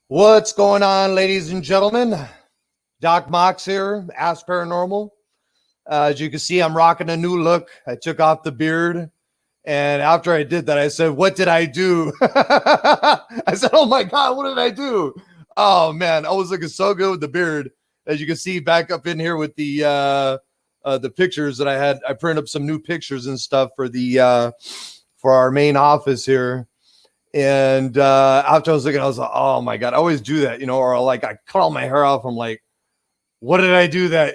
What's going on, ladies and gentlemen? Doc-Mach here, Ask Paranormal. As you can see, I'm rocking a new look. I took off the beard. And after I did that, I said, what did I do? I said, oh my God, what did I do? Oh man, I was looking so good with the beard. As you can see back up in here with the pictures that I had. I printed up some new pictures and stuff for for our main office here. And after I was looking, I was like, oh my God, I always do that, or like I cut all my hair off. I'm like, what did I do that,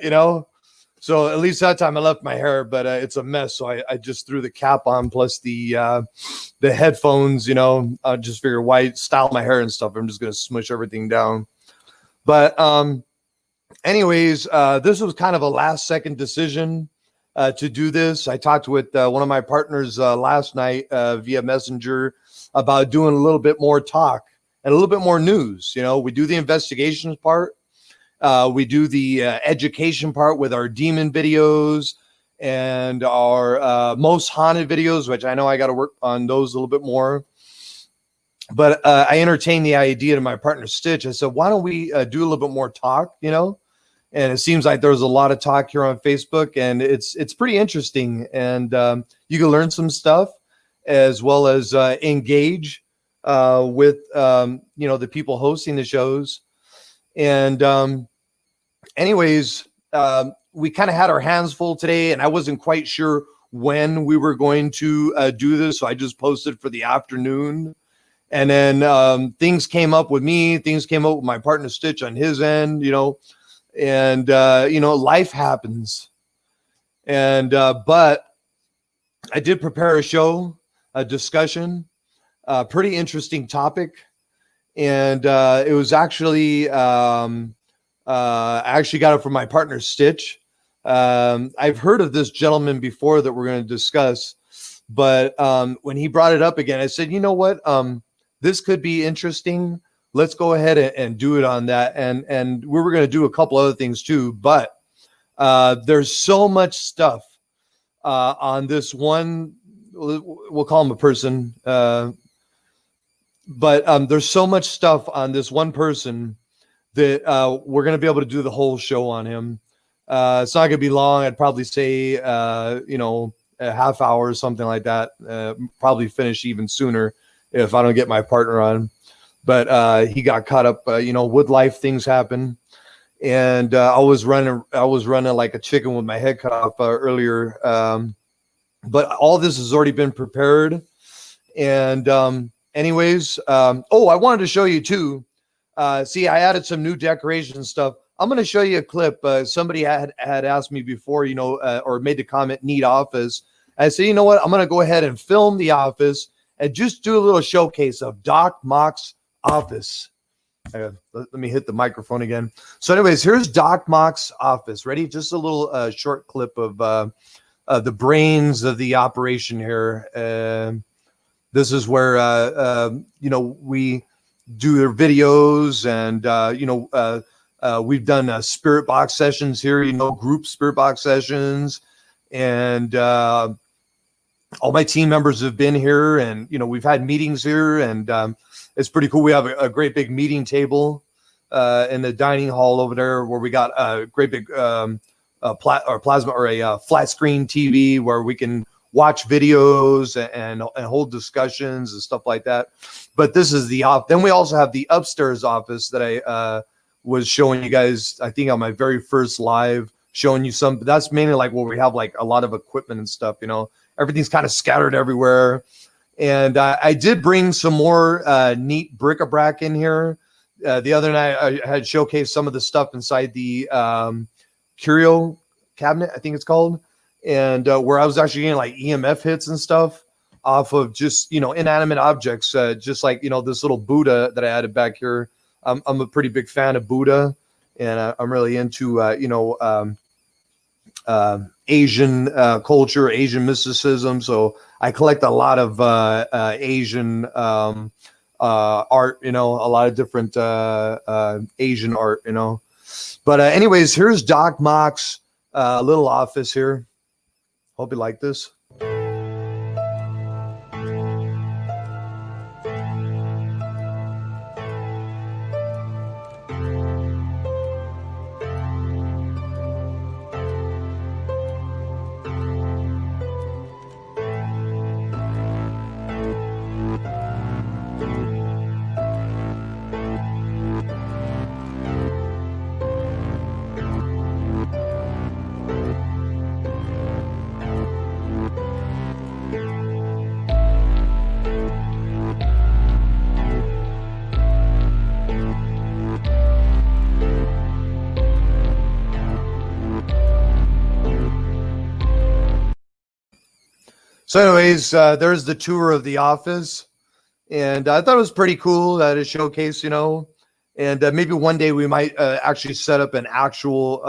So at least that time I left my hair, but it's a mess. So I just threw the cap on plus the headphones, I just figure why style my hair and stuff. I'm just going to smush everything down. But anyways, this was kind of a last second decision to do this. I talked with one of my partners last night via Messenger about doing a little bit more talk and a little bit more news. We do the investigations part. We do the education part with our demon videos and our most haunted videos, which I know I got to work on those a little bit more. But I entertained the idea to my partner Stich. I said, why don't we do a little bit more talk, And it seems like there's a lot of talk here on Facebook, and it's pretty interesting. And you can learn some stuff as well as engage with, the people hosting the shows. And anyways, we kind of had our hands full today, and I wasn't quite sure when we were going to do this. So I just posted for the afternoon. And then things came up with me. Things came up with my partner Stich on his end, and, life happens. And but I did prepare a show, a discussion, a pretty interesting topic. And it was actually, I actually got it from my partner Stich. I've heard of this gentleman before that we're going to discuss, but when he brought it up again, I said, you know what? This could be interesting. Let's go ahead and do it on that. And we were going to do a couple other things too, but there's so much stuff on this one. We'll call him a person. But there's so much stuff on this one person that we're going to be able to do the whole show on him. It's not going to be long. I'd probably say, a half hour or something like that. Probably finish even sooner if I don't get my partner on. But he got caught up, with life, things happen. And I was running like a chicken with my head cut off earlier. But all this has already been prepared. And anyways, I wanted to show you too. See, I added some new decoration and stuff. I'm going to show you a clip. Somebody had asked me before, or made the comment, neat office. I said, you know what? I'm going to go ahead and film the office and just do a little showcase of Doc-Mach's office. Let me hit the microphone again. So anyways, here's Doc-Mach's office. Ready? Just a little short clip of the brains of the operation here. This is where, we do their videos, and, we've done spirit box sessions here, group spirit box sessions. And all my team members have been here, and, we've had meetings here, and it's pretty cool. We have a great big meeting table in the dining hall over there where we got a great big plasma or a flat screen TV where we can watch videos and hold discussions and stuff like that. But this is the off. Then we also have the upstairs office that I was showing you guys, I think on my very first live, showing you some. That's mainly like where we have like a lot of equipment and stuff. Everything's kind of scattered everywhere. And I did bring some more neat bric-a-brac in here. The other night I had showcased some of the stuff inside the curio cabinet, I think it's called. And where I was actually getting like EMF hits and stuff off of just, inanimate objects, just like, this little Buddha that I added back here. I'm a pretty big fan of Buddha, and I'm really into, Asian culture, Asian mysticism. So I collect a lot of Asian art, a lot of different Asian art, But anyways, here's Doc-Mach's little office here. Hope you like this. So anyways, there's the tour of the office. And I thought it was pretty cool that it showcased, and maybe one day we might actually set up an actual,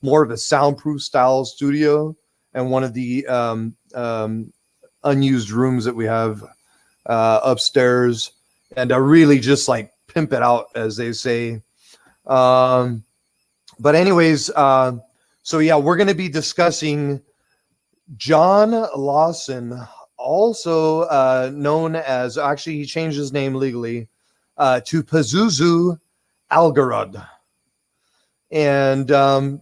more of a soundproof style studio and one of the unused rooms that we have upstairs, and really just like pimp it out, as they say. But anyways, so yeah, we're going to be discussing John Lawson, also known as, actually he changed his name legally to Pazuzu Algarud. And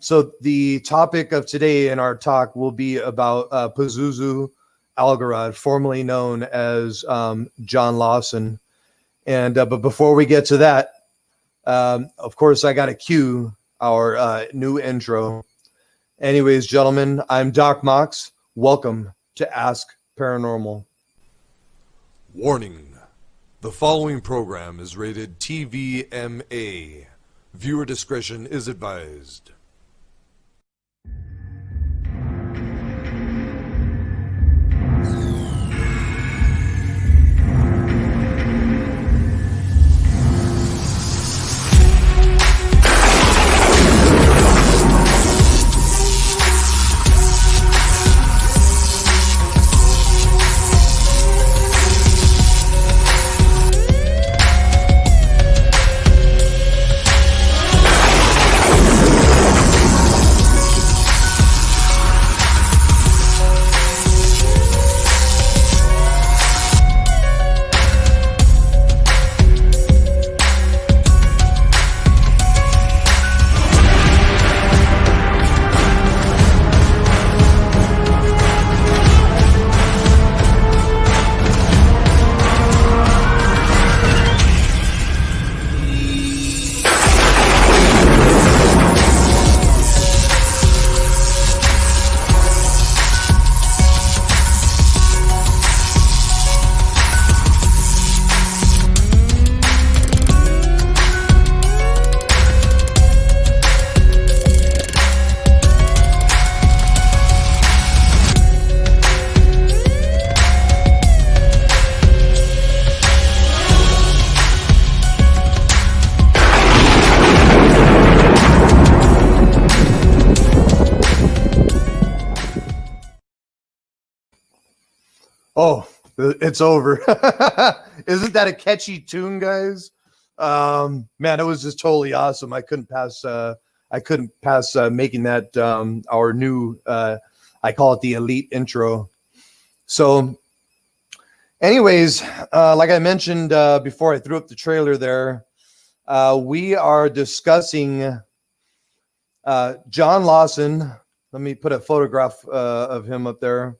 so the topic of today in our talk will be about Pazuzu Algarud, formerly known as John Lawson. And but before we get to that, of course, I got to cue our new intro. Anyways, gentlemen, I'm Doc-Mach. Welcome to Ask Paranormal. Warning. The following program is rated TVMA. Viewer discretion is advised. Oh, it's over. Isn't that a catchy tune, guys? Man, it was just totally awesome. I couldn't pass making that our new I call it the elite intro. So anyways, like I mentioned before I threw up the trailer there, we are discussing John Lawson. Let me put a photograph of him up there.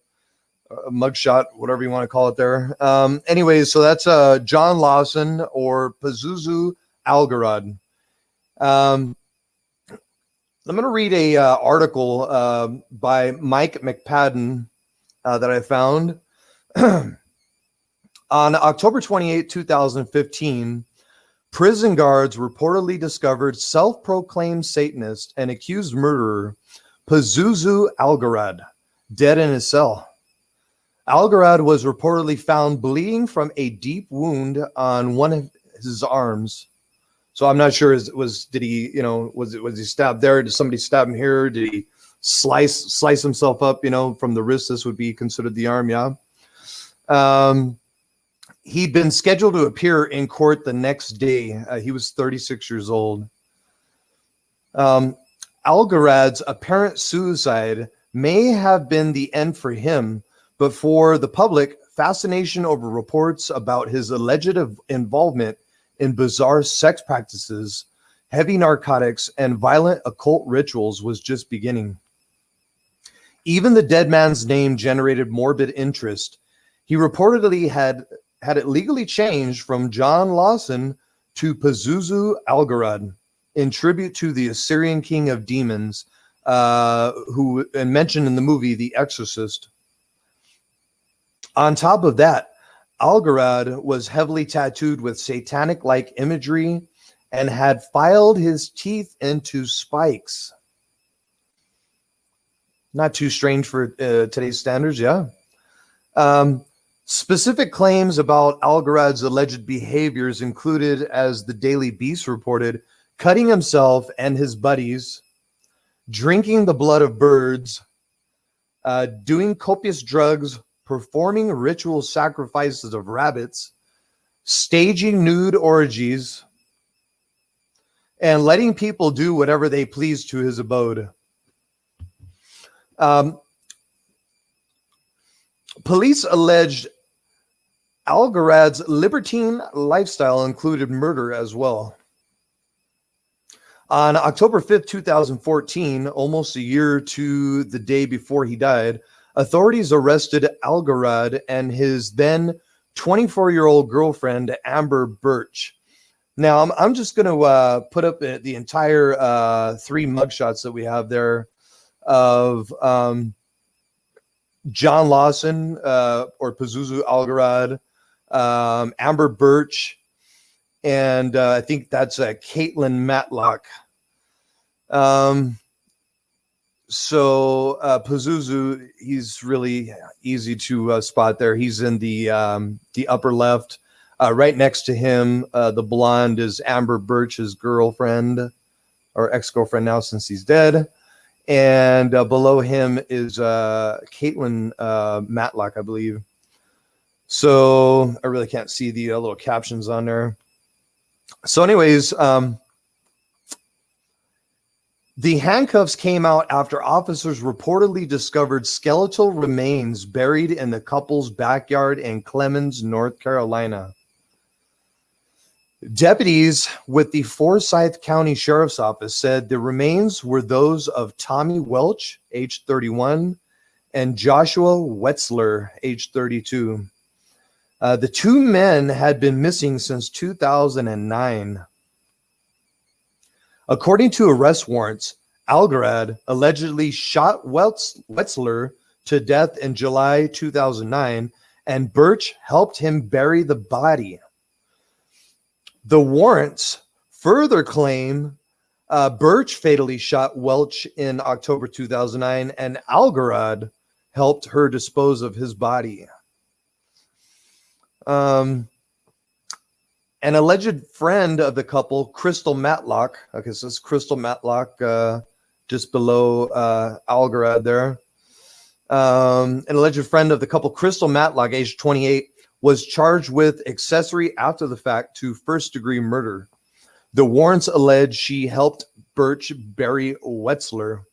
A mugshot, whatever you want to call it there. Anyways, so that's John Lawson, or Pazuzu Algarud. I'm going to read a article by Mike McPadden that I found. On October 28, 2015, prison guards reportedly discovered self-proclaimed Satanist and accused murderer Pazuzu Algarud dead in his cell. Algarud was reportedly found bleeding from a deep wound on one of his arms. So I'm not sure, was he stabbed there? Did somebody stab him here? Did he slice himself up, from the wrist? This would be considered the arm, yeah. He'd been scheduled to appear in court the next day. He was 36 years old. Algarud's apparent suicide may have been the end for him, but for the public, fascination over reports about his alleged involvement in bizarre sex practices, heavy narcotics, and violent occult rituals was just beginning. Even the dead man's name generated morbid interest. He reportedly had it legally changed from John Lawson to Pazuzu Algarud in tribute to the Assyrian king of demons, who and mentioned in the movie The Exorcist. On top of that, Algarud was heavily tattooed with satanic-like imagery and had filed his teeth into spikes. Not too strange for today's standards, yeah. Specific claims about Algarad's alleged behaviors included, as the Daily Beast reported, cutting himself and his buddies, drinking the blood of birds, doing copious drugs, performing ritual sacrifices of rabbits, staging nude orgies, and letting people do whatever they please to his abode. Police alleged Algarad's libertine lifestyle included murder as well. On October 5th, 2014, almost a year to the day before he died, authorities arrested Algarad and his then 24-year-old girlfriend, Amber Birch. Now, I'm just going to put up the entire 3 mugshots that we have there of John Lawson, or Pazuzu Algarad, Amber Birch, and I think that's Caitlin Matlock. So Pazuzu, he's really easy to spot there. He's in the upper left. Right next to him, the blonde is Amber Birch's girlfriend, or ex-girlfriend now since he's dead. And below him is Caitlin Matlock, I believe. So I really can't see the little captions on there. So anyways, the handcuffs came out after officers reportedly discovered skeletal remains buried in the couple's backyard in Clemens, North Carolina. Deputies with the Forsyth County Sheriff's Office said the remains were those of Tommy Welch, age 31, and Joshua Wetzler, age 32. The 2 men had been missing since 2009. According to arrest warrants, Algarad allegedly shot Wetzler to death in July 2009, and Birch helped him bury the body. The warrants further claim Birch fatally shot Welch in October 2009, and Algarad helped her dispose of his body. An alleged friend of the couple, Crystal Matlock, okay, so it's Crystal Matlock just below Algarad there. An alleged friend of the couple, Crystal Matlock, age 28, was charged with accessory after the fact to first-degree murder. The warrants allege she helped Birch bury Wetzler.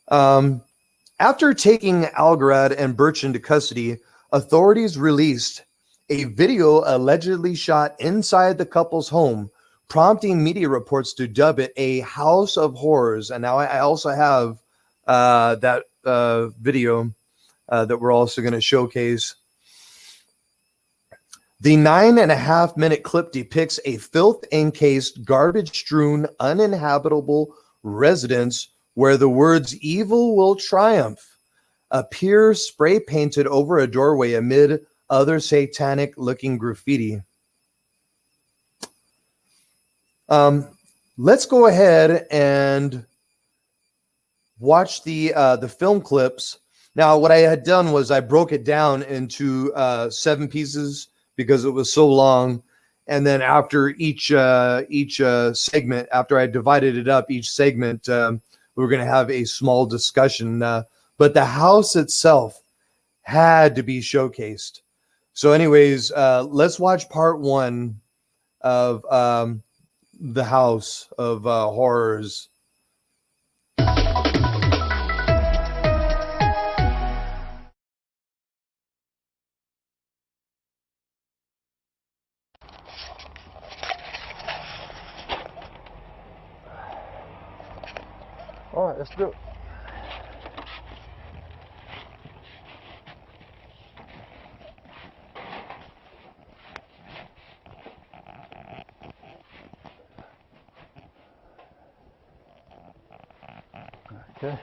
After taking Algarad and Birch into custody, authorities released a video allegedly shot inside the couple's home, prompting media reports to dub it a house of horrors. And now I also have that video that we're also going to showcase. The 9.5-minute clip depicts a filth-encased, garbage-strewn, uninhabitable residence where the words "evil will triumph" appear spray-painted over a doorway amid other satanic-looking graffiti. Let's go ahead and watch the film clips. Now, what I had done was I broke it down into 7 pieces because it was so long. And then after each segment, after I divided it up, each segment, we were going to have a small discussion. But the house itself had to be showcased. So anyways, let's watch part 1 of the House of Horrors. All right, let's do it. Okay.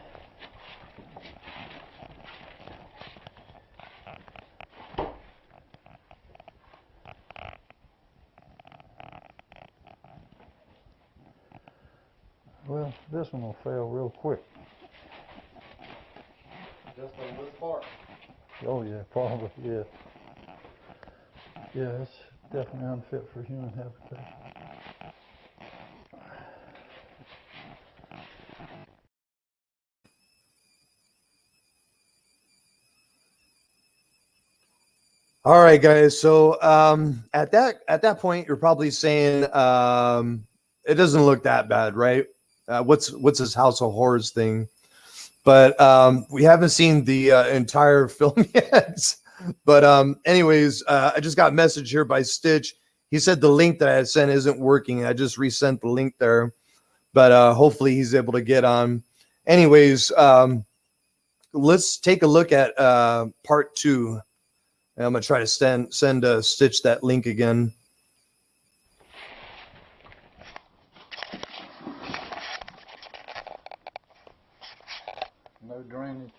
Well, this one will fail real quick. Just on this part. Oh yeah, probably, yeah. Yeah, it's definitely unfit for human habitat. All right, guys. So at that point, you're probably saying it doesn't look that bad, right? What's this House of Horrors thing? But we haven't seen the entire film yet. But anyways, I just got a message here by Stitch. He said the link that I had sent isn't working. I just resent the link there, but hopefully he's able to get on. Anyways, let's take a look at part 2. And I'm gonna try to send Stitch that link again. No drainage.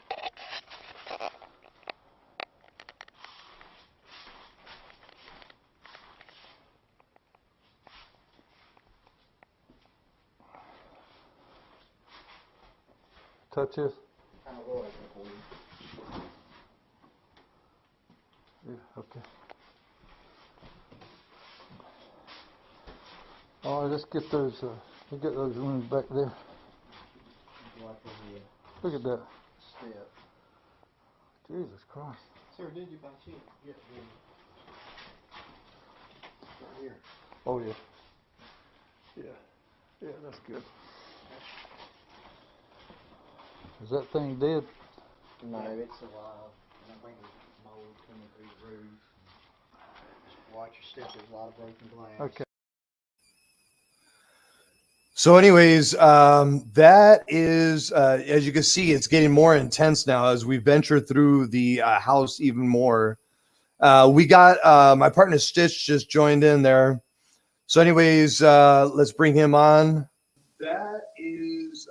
Touch this. Yeah, okay. All right, let's get those. We'll get those rooms back there. Look at that. Jesus Christ. Sir, did you buy cheap? Yeah, right here. Oh yeah. Yeah. Yeah, that's good. Is that thing dead? No, it's alive. I think it's mold coming through the roof. Just watch your step. There's a lot of broken glass. Okay. So, anyways, that is, as you can see, it's getting more intense now as we venture through the house even more. We got my partner Stitch just joined in there. So, anyways, let's bring him on. That is,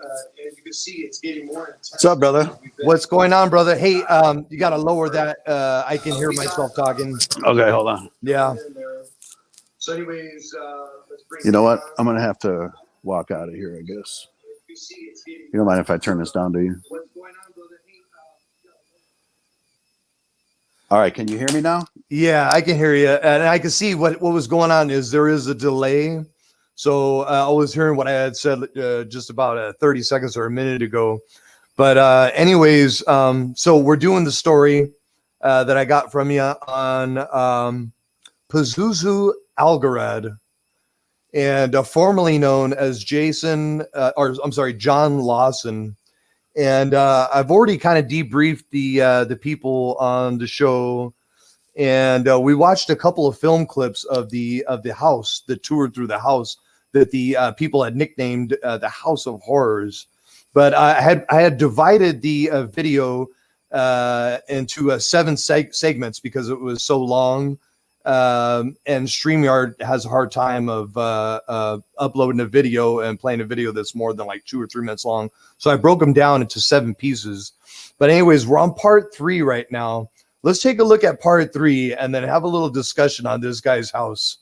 as you can see, it's getting more intense. What's up, brother? What's going on, brother? Hey, you got to lower that. I can hear myself talking. Okay, hold on. Yeah. So, anyways, let's bring You know him what? on. I'm gonna have to walk out of here, I guess. You don't mind if I turn this down, do you? What's going on, brother? Hey, All right, can you hear me now? yeah, I can hear you, and I can see what was going on. Is there is a delay, so I was hearing what I had said just about 30 seconds or a minute ago. But anyways, so we're doing the story that I got from you on Pazuzu Algarad, and formerly known as John Lawson. And I've already kind of debriefed the people on the show, and we watched a couple of film clips of the house, the tour through the house that the people had nicknamed the House of Horrors. But I had divided the video into 7 segments because it was so long. And StreamYard has a hard time of uploading a video and playing a video that's more than like 2 or 3 minutes long. So I broke them down into 7 pieces. But anyways, we're on part 3 right now. Let's take a look at part 3 and then have a little discussion on this guy's house.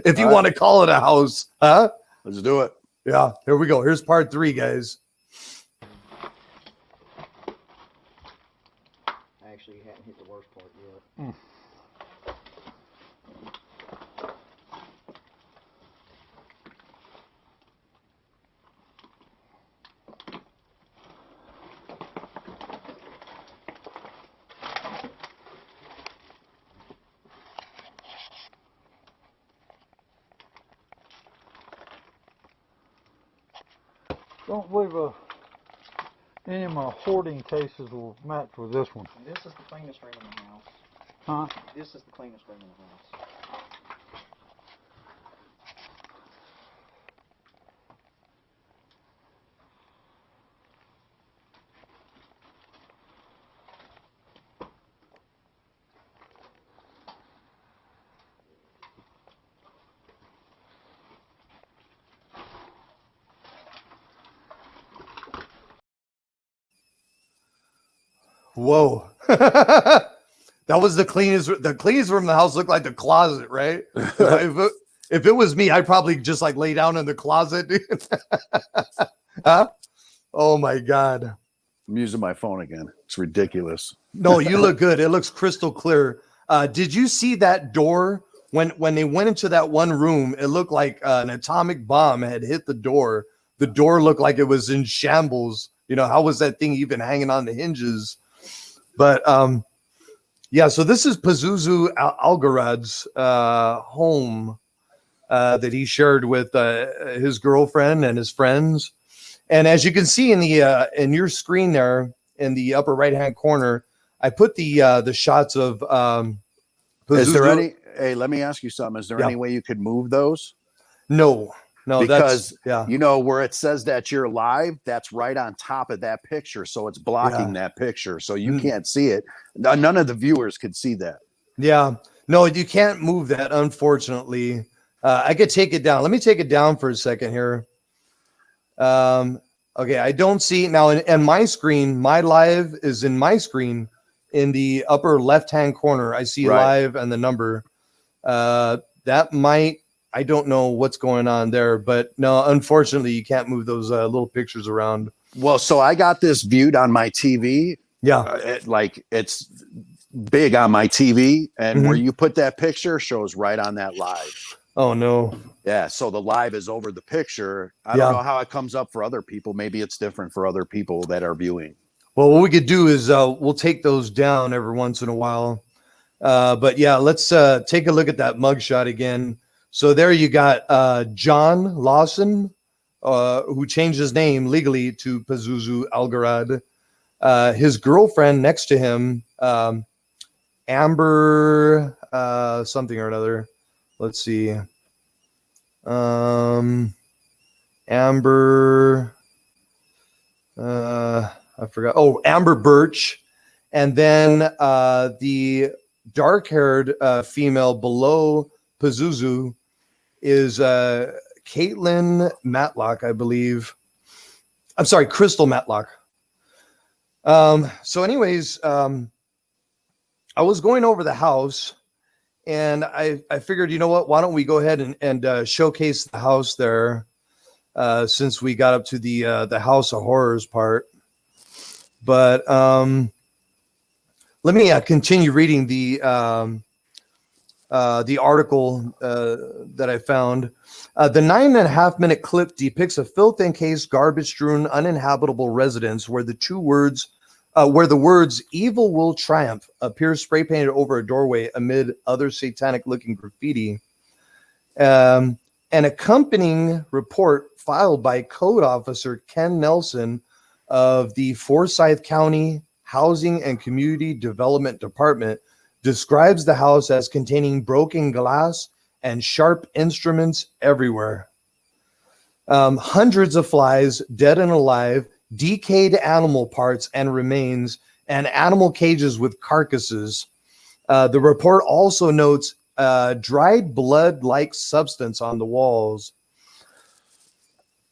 If you want to call it a house, huh? Let's do it. Yeah, here we go. Here's part 3, guys. Actually, you hadn't hit the worst part yet. Don't believe any of my hoarding cases will match with this one. And this is the cleanest room in the house. Huh? This is the cleanest room in the house. Whoa. That was the cleanest room in the house. Looked like the closet, right? If it was me, I'd probably just like lay down in the closet. Huh? Oh my God. I'm using my phone again. It's ridiculous. No, you look good. It looks crystal clear. Did you see that door when they went into that one room? It looked like an atomic bomb had hit the door. The door looked like it was in shambles. You know, how was that thing even hanging on the hinges? But yeah, so this is Pazuzu Algarad's home that he shared with his girlfriend and his friends. And as you can see in the in your screen there in the upper right hand corner, I put the shots of Pazuzu. Is there any? Hey, let me ask you something. Is there any way you could move those? No, because that's, you know where it says that you're live, that's right on top of that picture, so it's blocking that picture, so you can't see it. None of the viewers could see that. Yeah, no, you can't move that, unfortunately. I could take it down. Let me take it down for a second here. Okay, I don't see now in my screen. My live is in my screen in the upper left hand corner. I see live and the number. That might. I don't know what's going on there, but no, unfortunately, you can't move those little pictures around. Well, so I got this viewed on my TV. Yeah, it's big on my TV, and where you put that picture shows right on that live. Oh no. Yeah, so the live is over the picture. I don't know how it comes up for other people. Maybe it's different for other people that are viewing. Well, what we could do is we'll take those down every once in a while. But yeah, let's take a look at that mugshot again. So there you got John Lawson, who changed his name legally to Pazuzu Algarad. His girlfriend next to him, Amber something or another. Let's see. Amber, I forgot. Oh, Amber Birch. And then the dark-haired female below Pazuzu is Caitlin Matlock, I believe. I'm sorry, Crystal Matlock. So anyways, I was going over the house, and I figured, you know what, why don't we go ahead and showcase the house there, since we got up to the House of Horrors part. But let me continue reading the article that I found. The 9.5-minute clip depicts a filth-encased, garbage-strewn, uninhabitable residence where the words "evil will triumph" appear spray-painted over a doorway amid other satanic-looking graffiti. An accompanying report filed by Code Officer Ken Nelson of the Forsyth County Housing and Community Development Department describes the house as containing broken glass and sharp instruments everywhere. Hundreds of flies, dead and alive, decayed animal parts and remains, and animal cages with carcasses. The report also notes dried blood-like substance on the walls.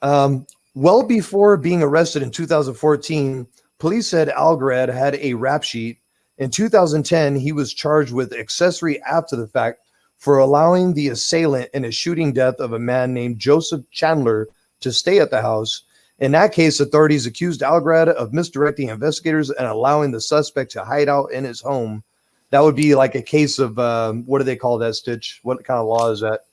Well before being arrested in 2014, police said Algarad had a rap sheet. In 2010, he was charged with accessory after the fact for allowing the assailant in a shooting death of a man named Joseph Chandler to stay at the house. In that case, authorities accused Algarad of misdirecting investigators and allowing the suspect to hide out in his home. That would be like a case of, what do they call that, Stitch? What kind of law is that?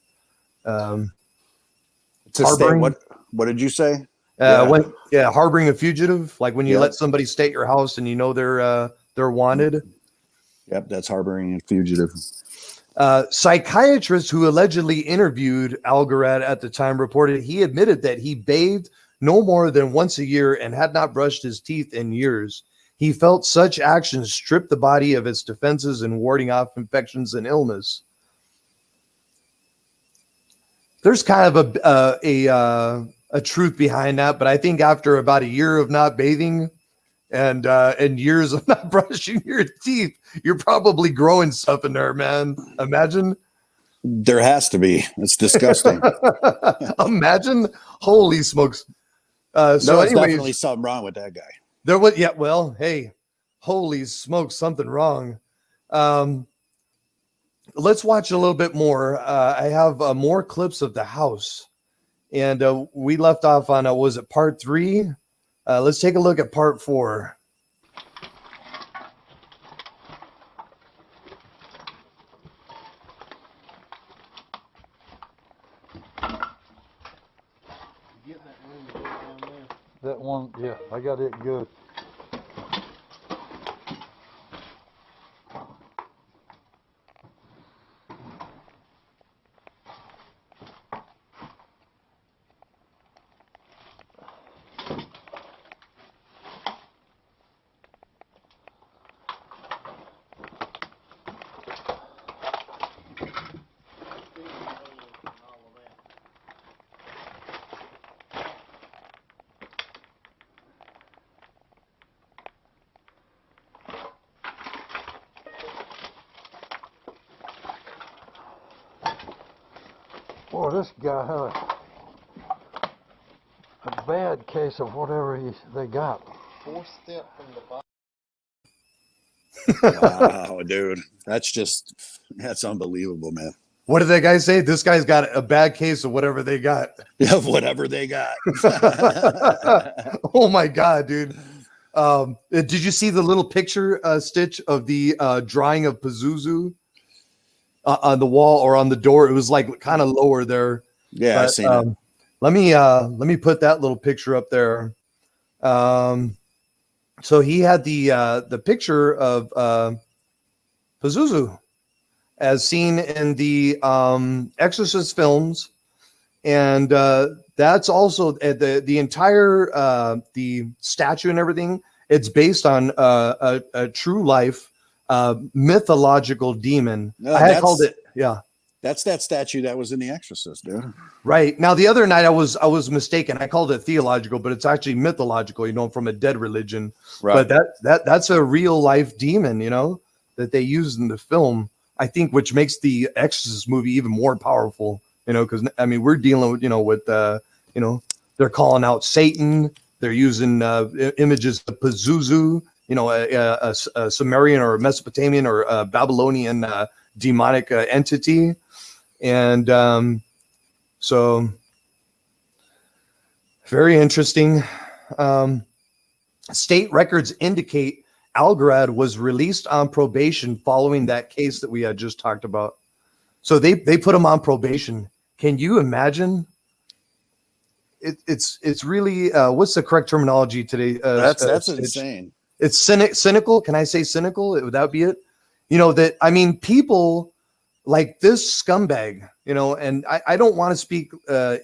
What did you say? Harboring a fugitive, like when you let somebody stay at your house and you know they're wanted. Yep, that's harboring a fugitive. Psychiatrists who allegedly interviewed Algarad at the time reported he admitted that he bathed no more than once a year and had not brushed his teeth in years. He felt such actions stripped the body of its defenses and warding off infections and illness. There's kind of a truth behind that, but I think after about a year of not bathing and years of not brushing your teeth, you're probably growing stuff in there, man. Imagine. There has to be. It's disgusting. Imagine. Holy smokes. There's definitely something wrong with that guy. There was, yeah. Well, hey, holy smokes, something wrong. Let's watch a little bit more. I have more clips of the house, and we left off on was it part 3? Let's take a look at part 4. You get that room to go down there. That one, yeah, I got it good. Boy, this guy had a bad case of whatever they got. 4th step from the bottom. Wow, dude. That's unbelievable, man. What did that guy say? This guy's got a bad case of whatever they got. Yeah, whatever they got. Oh my God, dude. Did you see the little picture, Stitch, of the drawing of Pazuzu on the wall or on the door? It was like kind of lower there. Yeah, I seen it. Let me put that little picture up there. So he had the picture of Pazuzu as seen in the Exorcist films, and that's also the entire the statue and everything. It's based on a true life mythological demon. No, I had called it, yeah. That's that statue that was in The Exorcist, dude. Right. Now, the other night I was mistaken. I called it theological, but it's actually mythological, from a dead religion. Right. But that's a real life demon, that they used in the film, I think, which makes the Exorcist movie even more powerful, because we're dealing with, with they're calling out Satan. They're using images of Pazuzu, a Sumerian or Mesopotamian or Babylonian demonic entity. And so very interesting. State records indicate Algarad was released on probation following that case that we had just talked about. So they put him on probation. Can you imagine? It's really what's the correct terminology today? That's insane. It's cynical. Can I say cynical? Would that be it? People like this scumbag, and I don't want to speak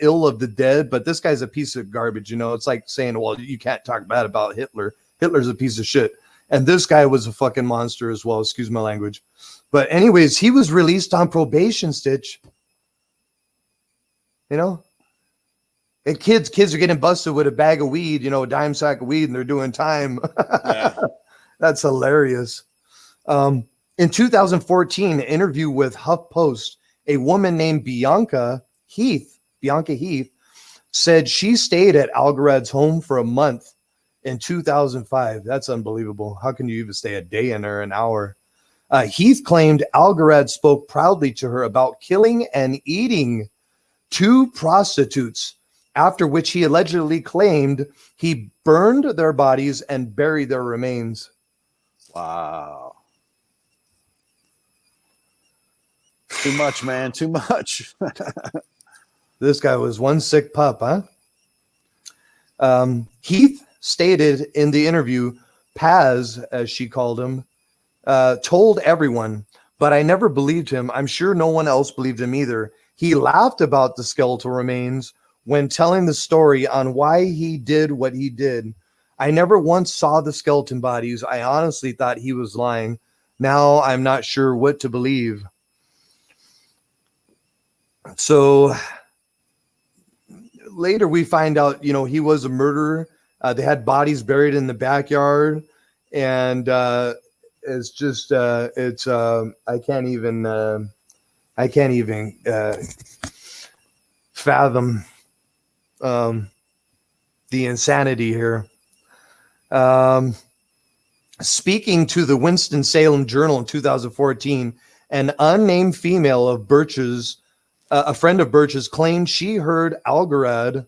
ill of the dead, but this guy's a piece of garbage. It's like saying, well, you can't talk bad about Hitler. Hitler's a piece of shit. And this guy was a fucking monster as well. Excuse my language. But anyways, he was released on probation, Stitch. And kids are getting busted with a bag of weed, a dime sack of weed, and they're doing time. Yeah. That's hilarious. In 2014, an interview with HuffPost, a woman named Bianca Heath, said she stayed at Algarad's home for a month in 2005. That's unbelievable. How can you even stay a day in there, an hour? Heath claimed Algarad spoke proudly to her about killing and eating 2 prostitutes, after which he allegedly claimed he burned their bodies and buried their remains. Wow. Too much, man. Too much. This guy was one sick pup, huh? Heath stated in the interview, Paz, as she called him, told everyone, but I never believed him. I'm sure no one else believed him either. He laughed about the skeletal remains when telling the story on why he did what he did. I never once saw the skeleton bodies. I honestly thought he was lying. Now I'm not sure what to believe. So later we find out, he was a murderer. They had bodies buried in the backyard, and it's just I can't even fathom the insanity here. Speaking to the Winston-Salem Journal in 2014, an unnamed female of Birch's, a friend of Birch's, claimed she heard Algarad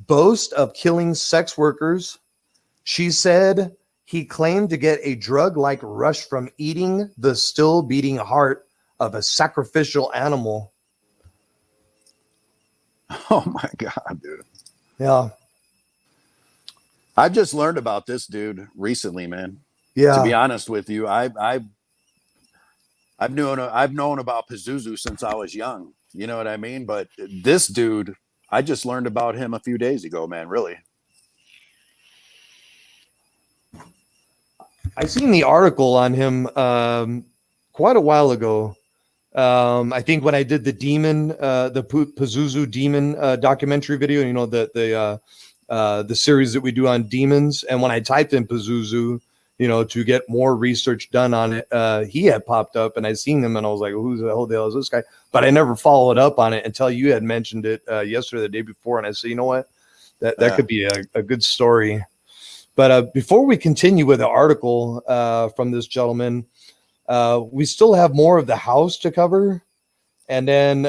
boast of killing sex workers, She said he claimed to get a drug-like rush from eating the still beating heart of a sacrificial animal. Oh my God, dude. Yeah. I've just learned about this dude recently, man. Yeah. To be honest with you, I've known about Pazuzu since I was young. You know what I mean? But this dude, I just learned about him a few days ago, man. Really. I seen the article on him quite a while ago. I think when I did the demon, the Pazuzu demon documentary video, you know, the series that we do on demons. And when I typed in Pazuzu, you know, to get more research done on it, he had popped up, and I seen him, and I was like, "Who the hell is this guy?" But I never followed up on it until you had mentioned it yesterday, the day before, and I said, "You know what? That could be a good story." But before we continue with the article from this gentleman, we still have more of the house to cover. And then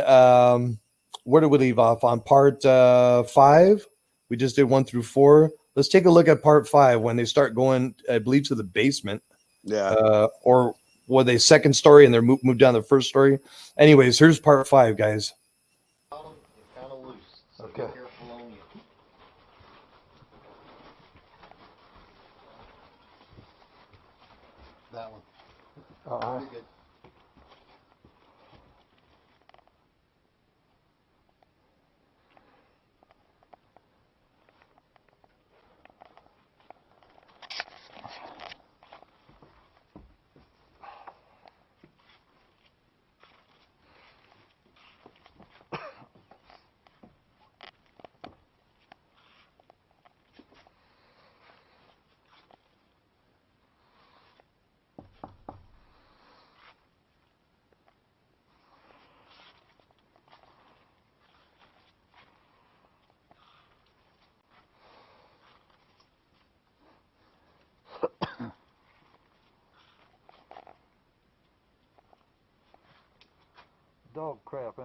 where did we leave off? On part 5? We just did 1 through 4. Let's take a look at part 5 when they start going, I believe, to the basement. Yeah. Or were they second story and they're moved down the first story? Anyways, here's part 5, guys. Kind of loose. So Okay. be careful on you. That one. All right. You're good. Dog crap, huh?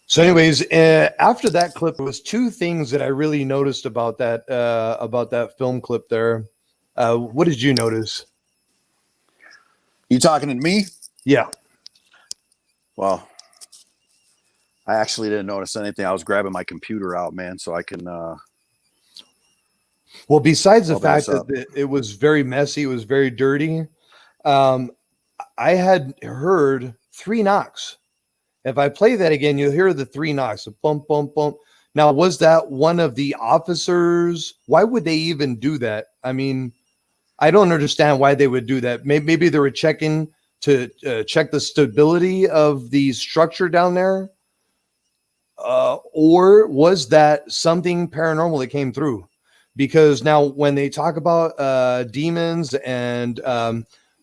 So, anyways, after that clip, there was 2 things that I really noticed about that film clip there. What did you notice? You talking to me? Yeah. Well, I actually didn't notice anything. I was grabbing my computer out, man, so I can. Well, besides the Open fact this up. that it was very messy, it was very dirty. I had heard 3 knocks. If I play that again, you'll hear the 3 knocks. A bump, bump, bump. Now, was that one of the officers? Why would they even do that? I mean, I don't understand why they would do that. Maybe they were checking to check the stability of the structure down there. Or was that something paranormal that came through? Because now when they talk about demons and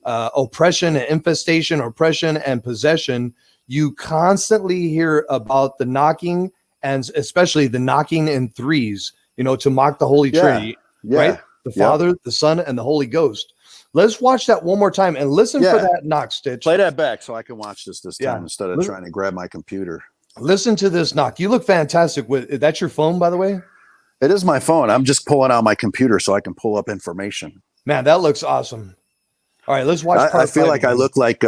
oppression and infestation, oppression and possession, you constantly hear about the knocking, and especially the knocking in threes, you know, to mock the Holy Trinity, right? The Father, the Son, and the Holy Ghost. Let's watch that one more time and listen for that knock, Stitch. Play that back so I can watch this time instead of trying to grab my computer. Listen to this knock. You look fantastic. That's your phone, by the way? It is my phone. I'm just pulling out my computer so I can pull up information. Man, that looks awesome. All right, let's watch part 5 I feel like again. I look like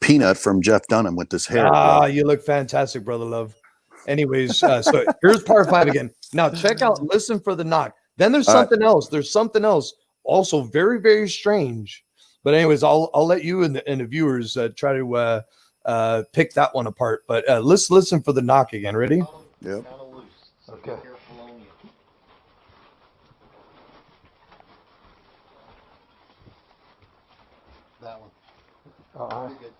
Peanut from Jeff Dunham with this hair. You look fantastic, brother love. Anyways, so here's part 5 again. Now check out, listen for the knock. Then there's something else. There's something else also very, very strange. But anyways, I'll let you and the viewers try to pick that one apart. But let's listen for the knock again. Ready? Yep. Kind of loose. So Okay. be careful on you. That one. All right. You're good.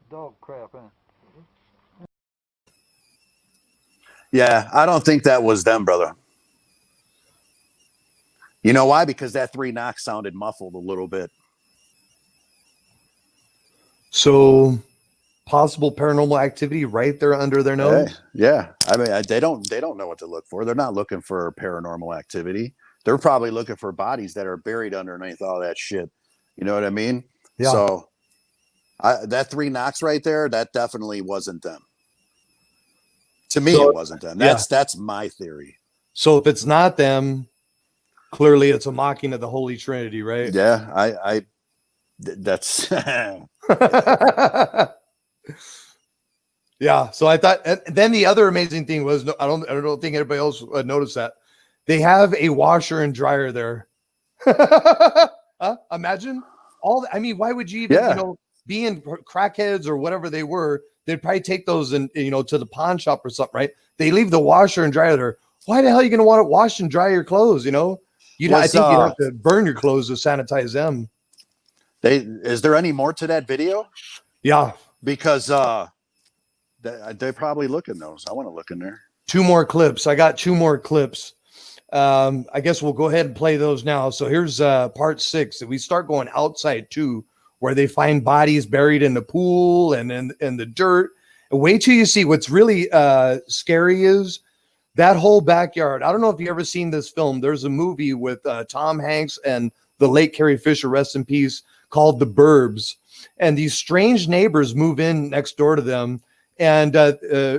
dog crap, huh? Yeah, I don't think that was them, brother. You know why? Because that 3 knocks sounded muffled a little bit. So possible paranormal activity right there under their Hey, nose. yeah, I mean, they don't know what to look for. They're not looking for paranormal activity. They're probably looking for bodies that are buried underneath all that shit. You know what I mean? Yeah. So that 3 knocks right there, that definitely wasn't them. To me, So, it wasn't them. That's my theory. So if it's not them, clearly it's a mocking of the Holy Trinity, right? Yeah, that's Yeah. So I thought, and then the other amazing thing was, I don't think anybody else noticed that they have a washer and dryer there. Imagine I mean, why would you even, yeah. being crackheads or whatever they were, they'd probably take those and, to the pawn shop or something, right? They leave the washer and dryer there. Why the hell are you going to want to wash and dry your clothes? I think you'd have to burn your clothes to sanitize them. Is there any more to that video? Yeah. Because they're probably looking those. I want to look in there. 2 more clips. I got 2 more clips. I guess we'll go ahead and play those now. So here's part 6. We start going outside too, where they find bodies buried in the pool and in the dirt. And wait till you see what's really scary is that whole backyard. I don't know if you ever seen this film. There's a movie with Tom Hanks and the late Carrie Fisher, rest in peace, called The Burbs. And these strange neighbors move in next door to them. And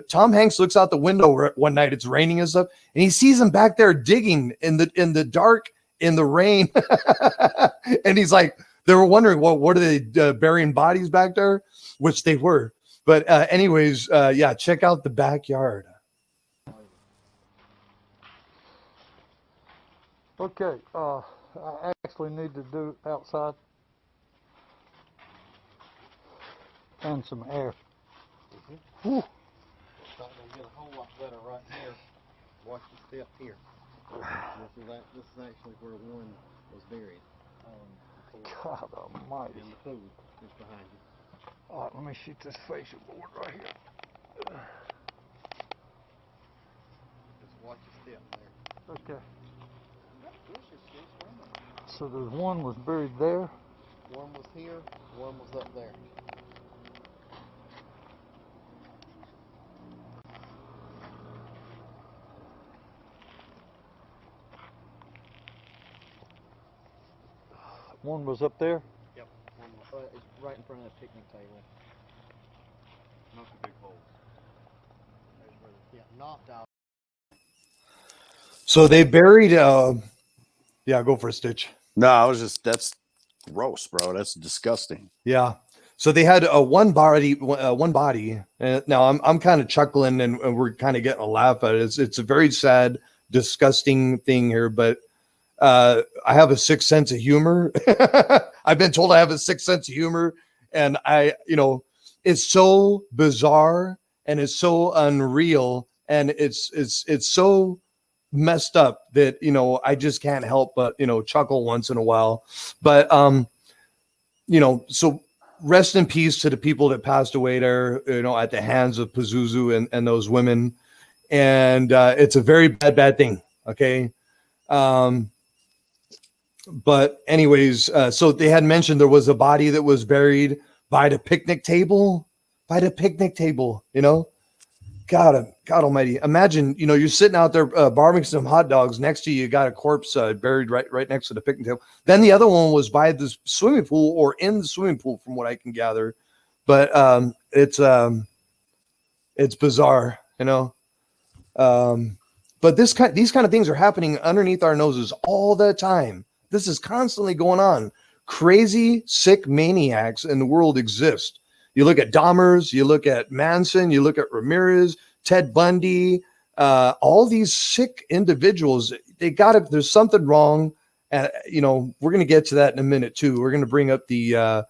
Tom Hanks looks out the window one night. It's raining and stuff, and he sees them back there digging in the dark, in the rain. And he's like, they were wondering, well, what are they burying bodies back there? Which they were. But anyways, yeah, check out the backyard. Okay, I actually need to do outside and some air. Whew. It's not going to get a whole lot better right here. Watch the step here. This is actually where one was buried. God almighty. And the pool is behind you. All right, let me shoot this facial board right here. Just watch your step there. Okay. So there's one was buried there. One was here, one was up there. One was up there. Yep. One was, it's right in front of that picnic table. Not the big holes. There's where knocked out. So they buried. Yeah, go for a Stitch. No, that's gross, bro. That's disgusting. Yeah. So they had one body. Now I'm kind of chuckling and we're kind of getting a laugh at it. It's a very sad, disgusting thing here, but I have a 6th sense of humor. I've been told I have a 6th sense of humor, and it's so bizarre and it's so unreal and it's so messed up that I just can't help but chuckle once in a while. But so rest in peace to the people that passed away there, at the hands of Pazuzu and those women. And it's a very bad thing. Okay. But anyways, so they had mentioned there was a body that was buried by the picnic table, God almighty. Imagine, you're sitting out there barbecuing some hot dogs. Next to you, got a corpse buried right next to the picnic table. Then the other one was by the swimming pool or in the swimming pool, from what I can gather. But it's bizarre, but these kind of things are happening underneath our noses all the time. This is constantly going on. Crazy, sick maniacs in the world exist. You look at Dahmers, you look at Manson, you look at Ramirez, Ted Bundy, all these sick individuals. There's something wrong. And, we're going to get to that in a minute too. We're going to bring up the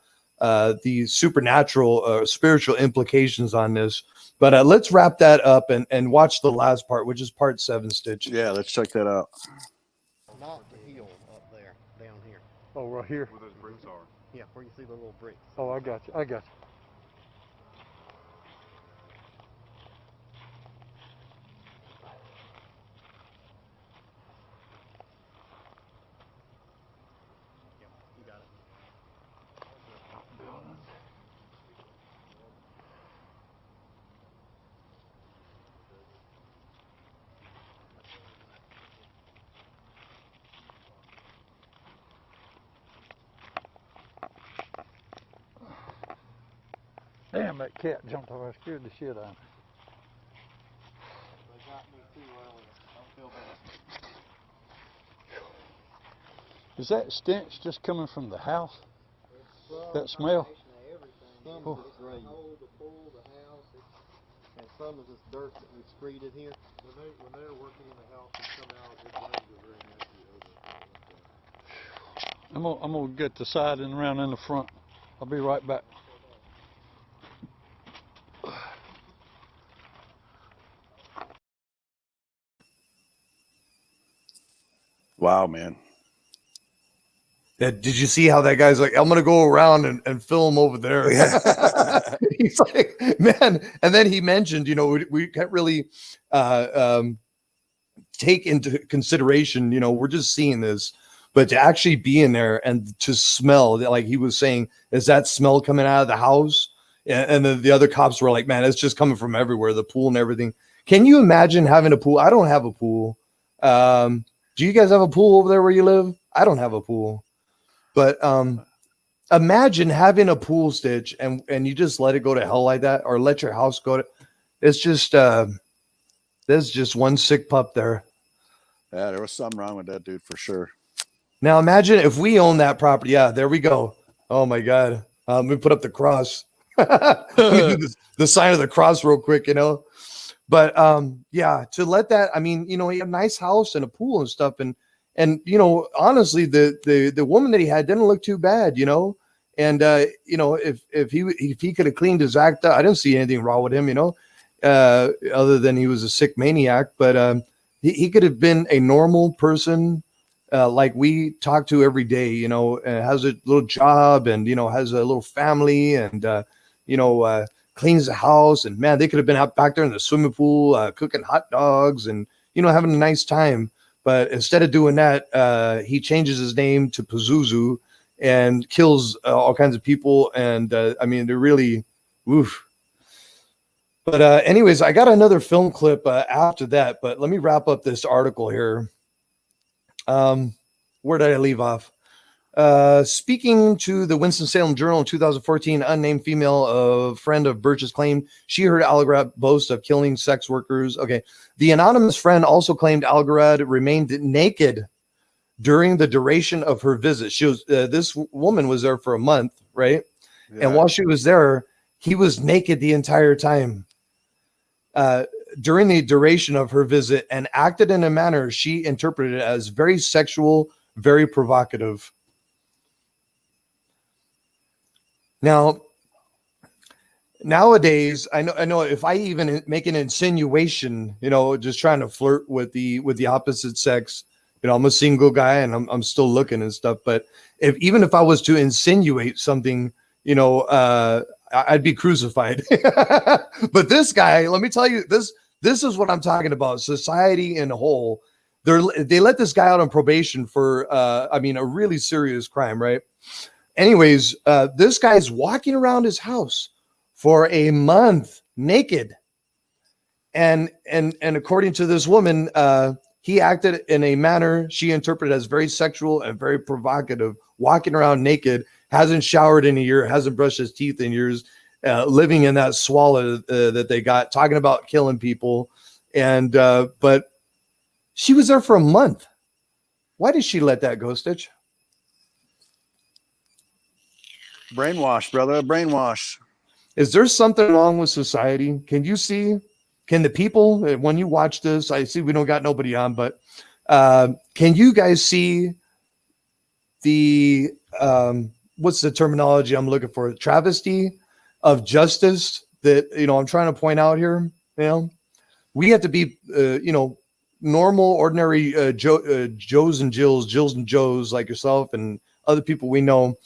supernatural, spiritual implications on this. But let's wrap that up and watch the last part, which is part 7, Stitch. Yeah, let's check that out. Not the hill up there, down here. Oh, right here. Where those bricks are. Yeah, where you see the little bricks. Oh, I got you. Damn, that cat jumped off. I scared the shit out of me. They got me too earlier. I feel better. Is that stench just coming from the house? It's That smell? Some Oh. of it's the hole, the pool, the house, and some of this dirt that we excreted here. When they're working in the house and come out, it brings a very nasty odor. I'm gonna get the side and around in the front. I'll be right back. Wow, man. Yeah, did you see how that guy's like, I'm gonna go around and film over there? He's like, man. And then he mentioned, you know, we can't really take into consideration, you know, we're just seeing this, but to actually be in there and to smell, like he was saying, is that smell coming out of the house? And the other cops were like, man, it's just coming from everywhere, the pool and everything. Can you imagine having a pool? I don't have a pool. Do you guys have a pool over there where you live? I don't have a pool. But imagine having a pool, Stitch, and you just let it go to hell like that, or let your house go to. It's just there's just one sick pup there. Yeah, there was something wrong with that dude for sure. Now imagine if we own that property. Yeah, there we go. Oh my God. Let me put up the cross. Let me do the sign of the cross real quick, you know. But yeah, to let that. I mean, you know, he had a nice house and a pool and stuff, and you know, honestly, the woman that he had didn't look too bad, you know. And you know, if he could have cleaned his act up, I didn't see anything wrong with him, you know, other than he was a sick maniac. But he could have been a normal person, like we talk to every day, you know, has a little job and, you know, has a little family and, you know, cleans the house. And man, they could have been out back there in the swimming pool, cooking hot dogs and, you know, having a nice time. But instead of doing that, he changes his name to Pazuzu and kills all kinds of people. And I mean, they're really, oof. But anyways, I got another film clip after that. But let me wrap up this article here. Where did I leave off? Speaking to the Winston-Salem Journal in 2014, unnamed female, a friend of Birch's, claimed she heard Algarad boast of killing sex workers. Okay. The anonymous friend also claimed Algarad remained naked during the duration of her visit. She was, this woman was there for a month, right? Yeah. And while she was there, he was naked the entire time. During the duration of her visit, and acted in a manner she interpreted as very sexual, very provocative. Now, nowadays, I know if I even make an insinuation, you know, just trying to flirt with the opposite sex, you know, I'm a single guy and I'm still looking and stuff. But even if I was to insinuate something, you know, I'd be crucified. But this guy, let me tell you, this is what I'm talking about. Society in a whole, they let this guy out on probation for, I mean, a really serious crime, right? Anyways, this guy's walking around his house for a month naked. And according to this woman, he acted in a manner she interpreted as very sexual and very provocative, walking around naked, hasn't showered in a year, hasn't brushed his teeth in years, living in that swallow that they got, talking about killing people. And but she was there for a month. Why did she let that go, Stitch? Brainwash, brother. Brainwash. Is there something wrong with society? Can you see? Can the people, when you watch this, I see we don't got nobody on, but can you guys see the what's the terminology I'm looking for? Travesty of justice that, you know, I'm trying to point out here. You know, we have to be, you know, normal, ordinary Joes and Jills and Joes like yourself and other people we know.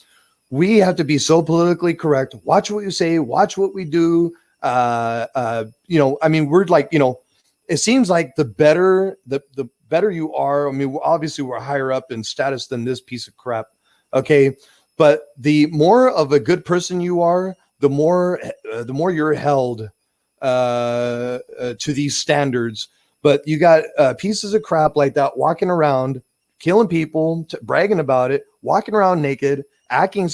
We have to be so politically correct. Watch what you say. Watch what we do. You know, I mean, we're like, you know, it seems like the better you are. I mean, obviously we're higher up in status than this piece of crap. Okay. But the more of a good person you are, the more you're held to these standards. But you got pieces of crap like that walking around, killing people, bragging about it, walking around naked, acting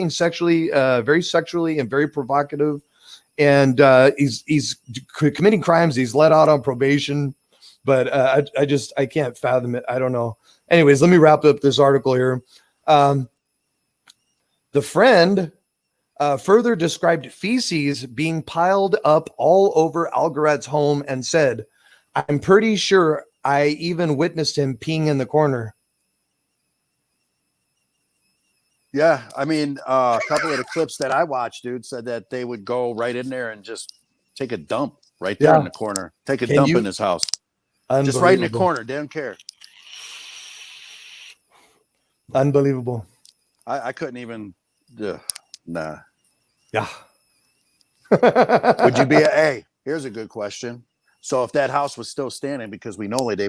sexually, very sexually and very provocative. and he's committing crimes. He's let out on probation, but I can't fathom it. I don't know. Anyways, let me wrap up this article here. The friend further described feces being piled up all over Algarad's home and said, "I'm pretty sure I even witnessed him peeing in the corner." Yeah, I mean, a couple of the clips that I watched, dude, said that they would go right in there and just take a dump right there in the corner. Take a dump in his house. Just right in the corner. They don't care. Unbelievable. I couldn't even. Nah. Yeah. Would you be hey, here's a good question. So if that house was still standing, because we know they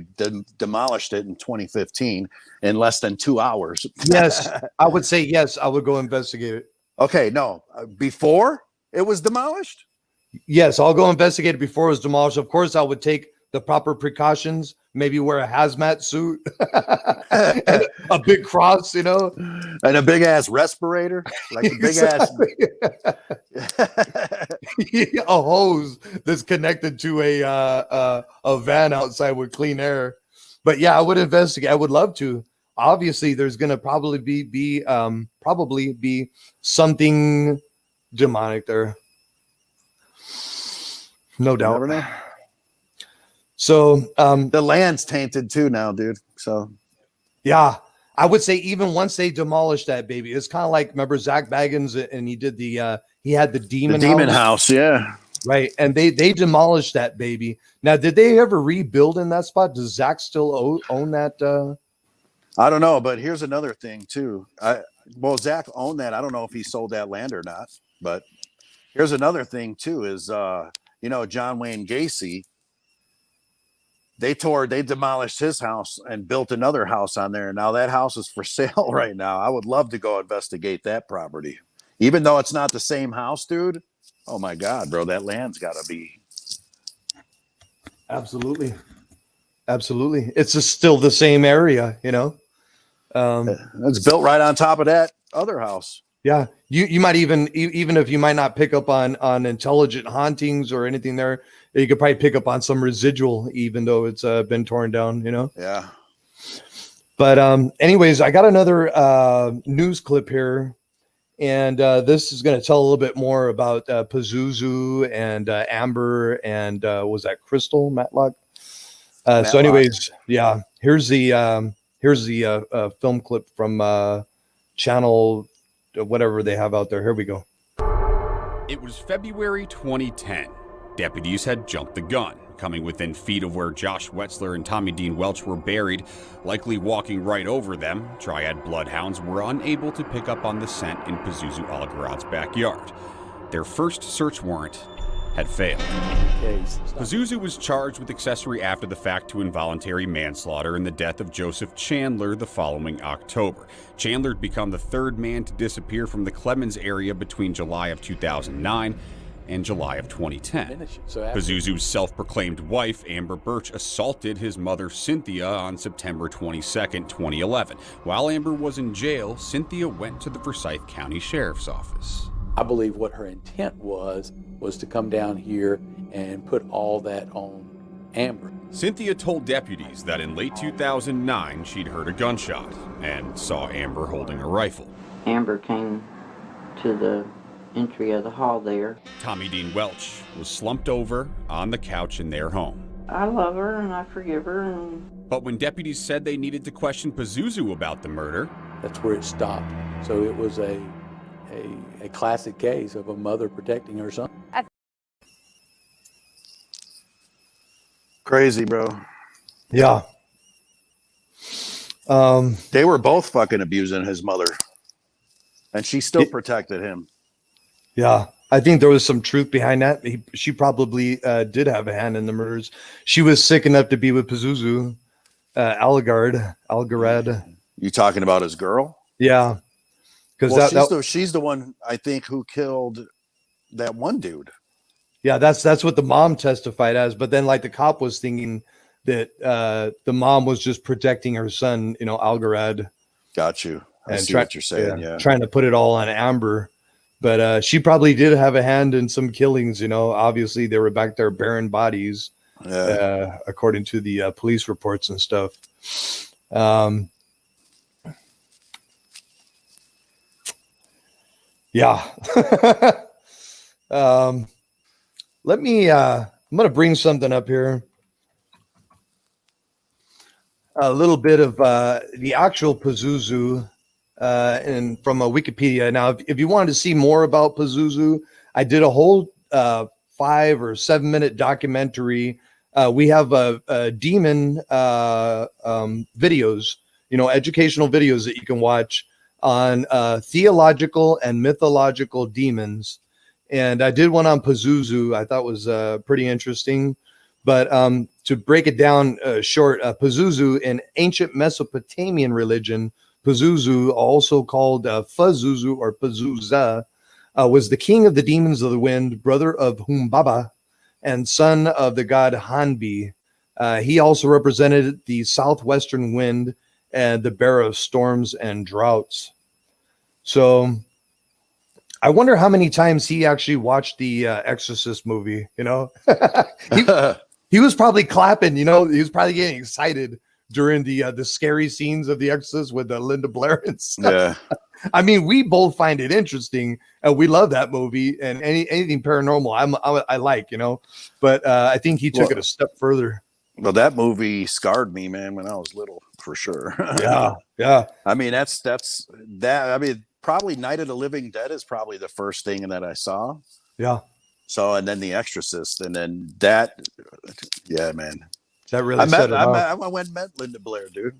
demolished it in 2015 in less than 2 hours. Yes, I would say yes. I would go investigate it. Okay, no. Before it was demolished? Yes, I'll go investigate it before it was demolished. Of course, I would take the proper precautions, maybe wear a hazmat suit, and a big cross, and a big ass respirator, like a big ass a hose that's connected to a van outside with clean air. But yeah, I would investigate. I would love to. Obviously, there's going to probably be something demonic there. No doubt. Never know. So the land's tainted too now, dude. So yeah, I would say even once they demolished that baby, it's kind of like, remember Zach Baggins, and he did he had the demon house, yeah, right, and they demolished that baby. Now, did they ever rebuild in that spot? Does Zach still own that? I don't know, but here's another thing too. Zach owned that. I don't know if he sold that land or not, but here's another thing too. Is John Wayne Gacy. They demolished his house and built another house on there. Now that house is for sale right now. I would love to go investigate that property, even though it's not the same house, dude. Oh my God, bro, that land's got to be. Absolutely. It's just still the same area, It's built right on top of that other house. Yeah, you might even if you might not pick up on intelligent hauntings or anything there, you could probably pick up on some residual, even though it's been torn down, Yeah. But anyways, I got another news clip here, and this is going to tell a little bit more about Pazuzu and Amber and was that Crystal Matlock? So anyways, yeah, here's the film clip from channel whatever they have out there. Here we go. It was February 2010. Deputies had jumped the gun, coming within feet of where Josh Wetzler and Tommy Dean Welch were buried, likely walking right over them. Triad bloodhounds were unable to pick up on the scent in Pazuzu Algarad's backyard. Their first search warrant had failed. Pazuzu was charged with accessory after the fact to involuntary manslaughter in the death of Joseph Chandler the following October. Chandler had become the third man to disappear from the Clemens area between July of 2009 and July of 2010. Pazuzu's self-proclaimed wife, Amber Birch, assaulted his mother, Cynthia, on September 22nd, 2011. While Amber was in jail, Cynthia went to the Forsyth County Sheriff's Office. I believe what her intent was to come down here and put all that on Amber. Cynthia told deputies that in late 2009 she'd heard a gunshot and saw Amber holding a rifle. Amber came to the entry of the hall there. Tommy Dean Welch was slumped over on the couch in their home. I love her and I forgive her. But when deputies said they needed to question Pazuzu about the murder, that's where it stopped. So it was a classic case of a mother protecting her son. Crazy, bro. Yeah. They were both fucking abusing his mother, and she still protected him. Yeah, I think there was some truth behind that. She probably did have a hand in the murders. She was sick enough to be with Pazuzu, Algarad. You talking about his girl? Yeah. Because she's the one, I think, who killed that one dude. Yeah, that's what the mom testified as. But then, like, the cop was thinking that the mom was just protecting her son, Algarad. Got you. I see what you're saying. Yeah, trying to put it all on Amber. But she probably did have a hand in some killings. Obviously they were back there burying bodies, according to the police reports and stuff. Yeah. Let me, I'm going to bring something up here. A little bit of the actual Pazuzu and from Wikipedia. Now, if you wanted to see more about Pazuzu, I did a whole 5 or 7 minute documentary. We have demon videos, educational videos that you can watch on theological and mythological demons. And I did one on Pazuzu. I thought was pretty interesting. But to break it down short, Pazuzu in ancient Mesopotamian religion, Pazuzu, also called Fazuzu or Pazuza, was the king of the demons of the wind, brother of Humbaba, and son of the god Hanbi. He also represented the southwestern wind and the bearer of storms and droughts. So I wonder how many times he actually watched the Exorcist movie, He was probably clapping, he was probably getting excited during the scary scenes of The Exorcist with Linda Blair and stuff. Yeah. I mean, we both find it interesting, and we love that movie, and anything paranormal I like, But I think he took it a step further. Well, that movie scarred me, man, when I was little, for sure. Yeah. I mean, that's that. I mean, probably Night of the Living Dead is probably the first thing that I saw. Yeah. So, and then The Exorcist, and then that. Yeah, man. That really set it off. I went and met Linda Blair, dude.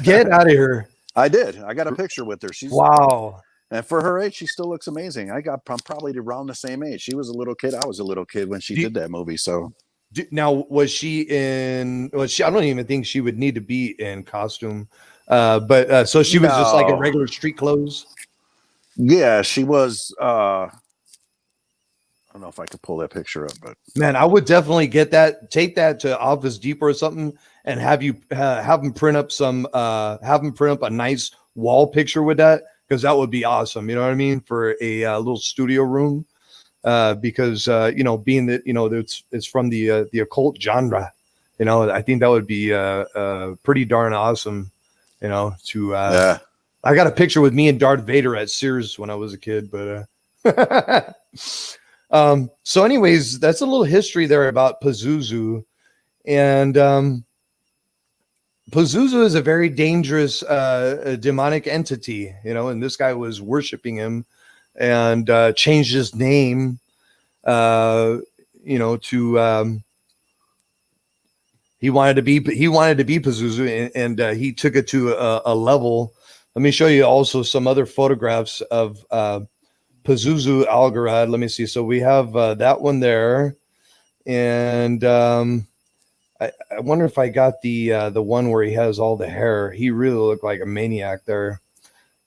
Get out of here. I did. I got a picture with her. She's wow. And for her age, she still looks amazing. I'm probably around the same age. She was a little kid. I was a little kid when she did that movie. So now, was she in? I don't even think she would need to be in costume. But so she was just like in regular street clothes. Yeah, she was. I don't know if I could pull that picture up, but man, I would definitely take that to Office Depot or something, and have them print up a nice wall picture with that, because that would be awesome. You know what I mean? For a little studio room, because being that it's from the occult genre, I think that would be pretty darn awesome. I got a picture with me and Darth Vader at Sears when I was a kid, but. So anyways, that's a little history there about Pazuzu. And Pazuzu is a very dangerous demonic entity, and this guy was worshiping him and changed his name to he wanted to be Pazuzu, and he took it to a level. Let me show you also some other photographs of Pazuzu Algarad. Let me see. So we have that one there, and I wonder if I got the one where he has all the hair. He really looked like a maniac there.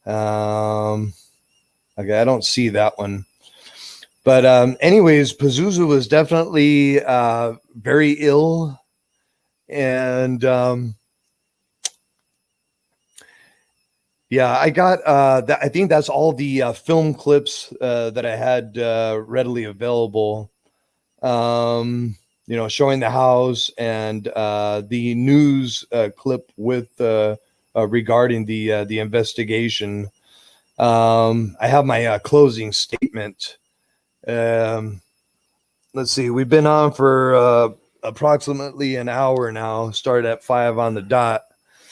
Okay, I don't see that one, but anyways, Pazuzu was definitely very ill, and yeah, I got that. I think that's all the film clips that I had readily available. Showing the house, and the news clip with regarding the investigation. I have my closing statement. Let's see. We've been on for approximately an hour now. Started at 5 on the dot.